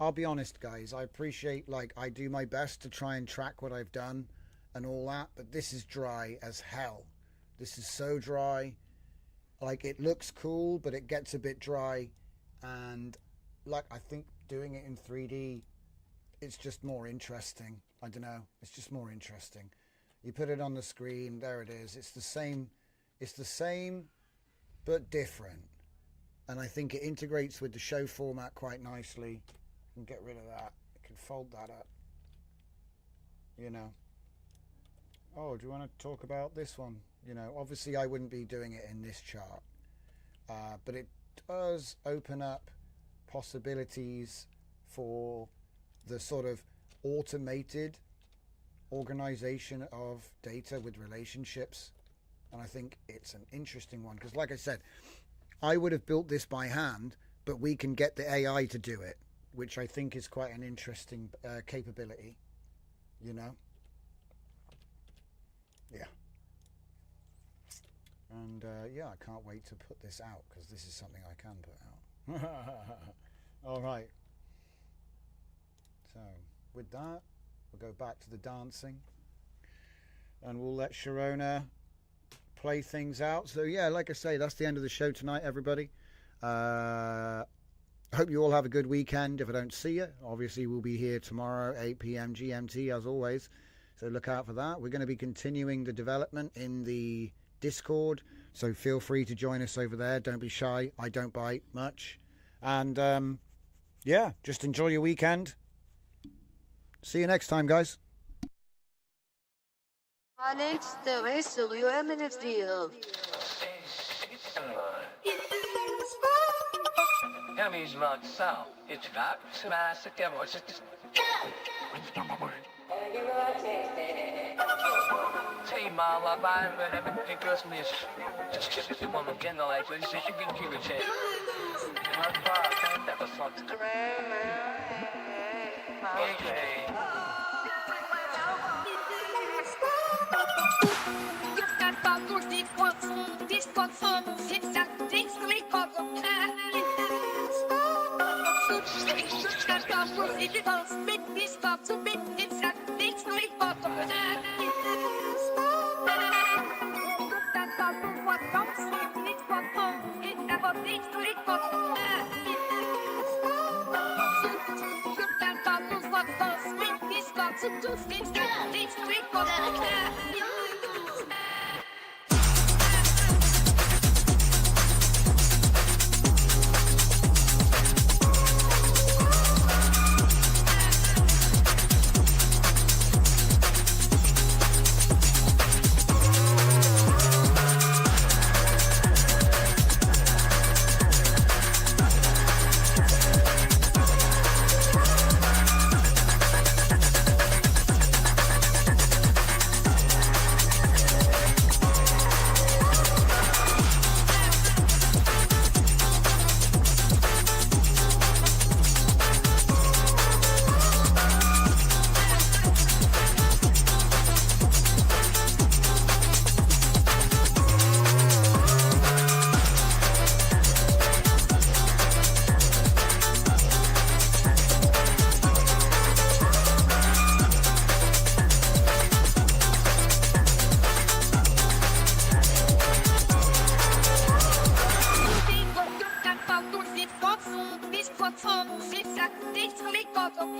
I'll be honest guys, I appreciate, like, I do my best to try and track what I've done and all that, but this is dry as hell. This is so dry. Like, it looks cool, but it gets a bit dry, and like, I think doing it in 3D, it's just more interesting. I don't know, it's just more interesting. You put it on the screen, there it is. It's the same but different, and I think it integrates with the show format quite nicely. You can get rid of that, you can fold that up, you know. Oh, do you want to talk about this one? You know, obviously I wouldn't be doing it in this chart, but it does open up possibilities for the sort of automated organization of data with relationships, and I think it's an interesting one, because like I said, I would have built this by hand, but we can get the AI to do it, which I think is quite an interesting capability, you know. Yeah. And yeah, I can't wait to put this out, because this is something I can put out. All right. So with that, we'll go back to the dancing, and we'll let Sharona play things out. So yeah, like I say, that's the end of the show tonight, everybody. I hope you all have a good weekend. If I don't see you, obviously we'll be here tomorrow, 8 p.m. GMT, as always. So look out for that. We're going to be continuing the development in the Discord, so feel free to join us over there. Don't be shy. I don't bite much. And yeah, just enjoy your weekend. See you next time, guys. Alex, the rest of your minutes deal. Stop.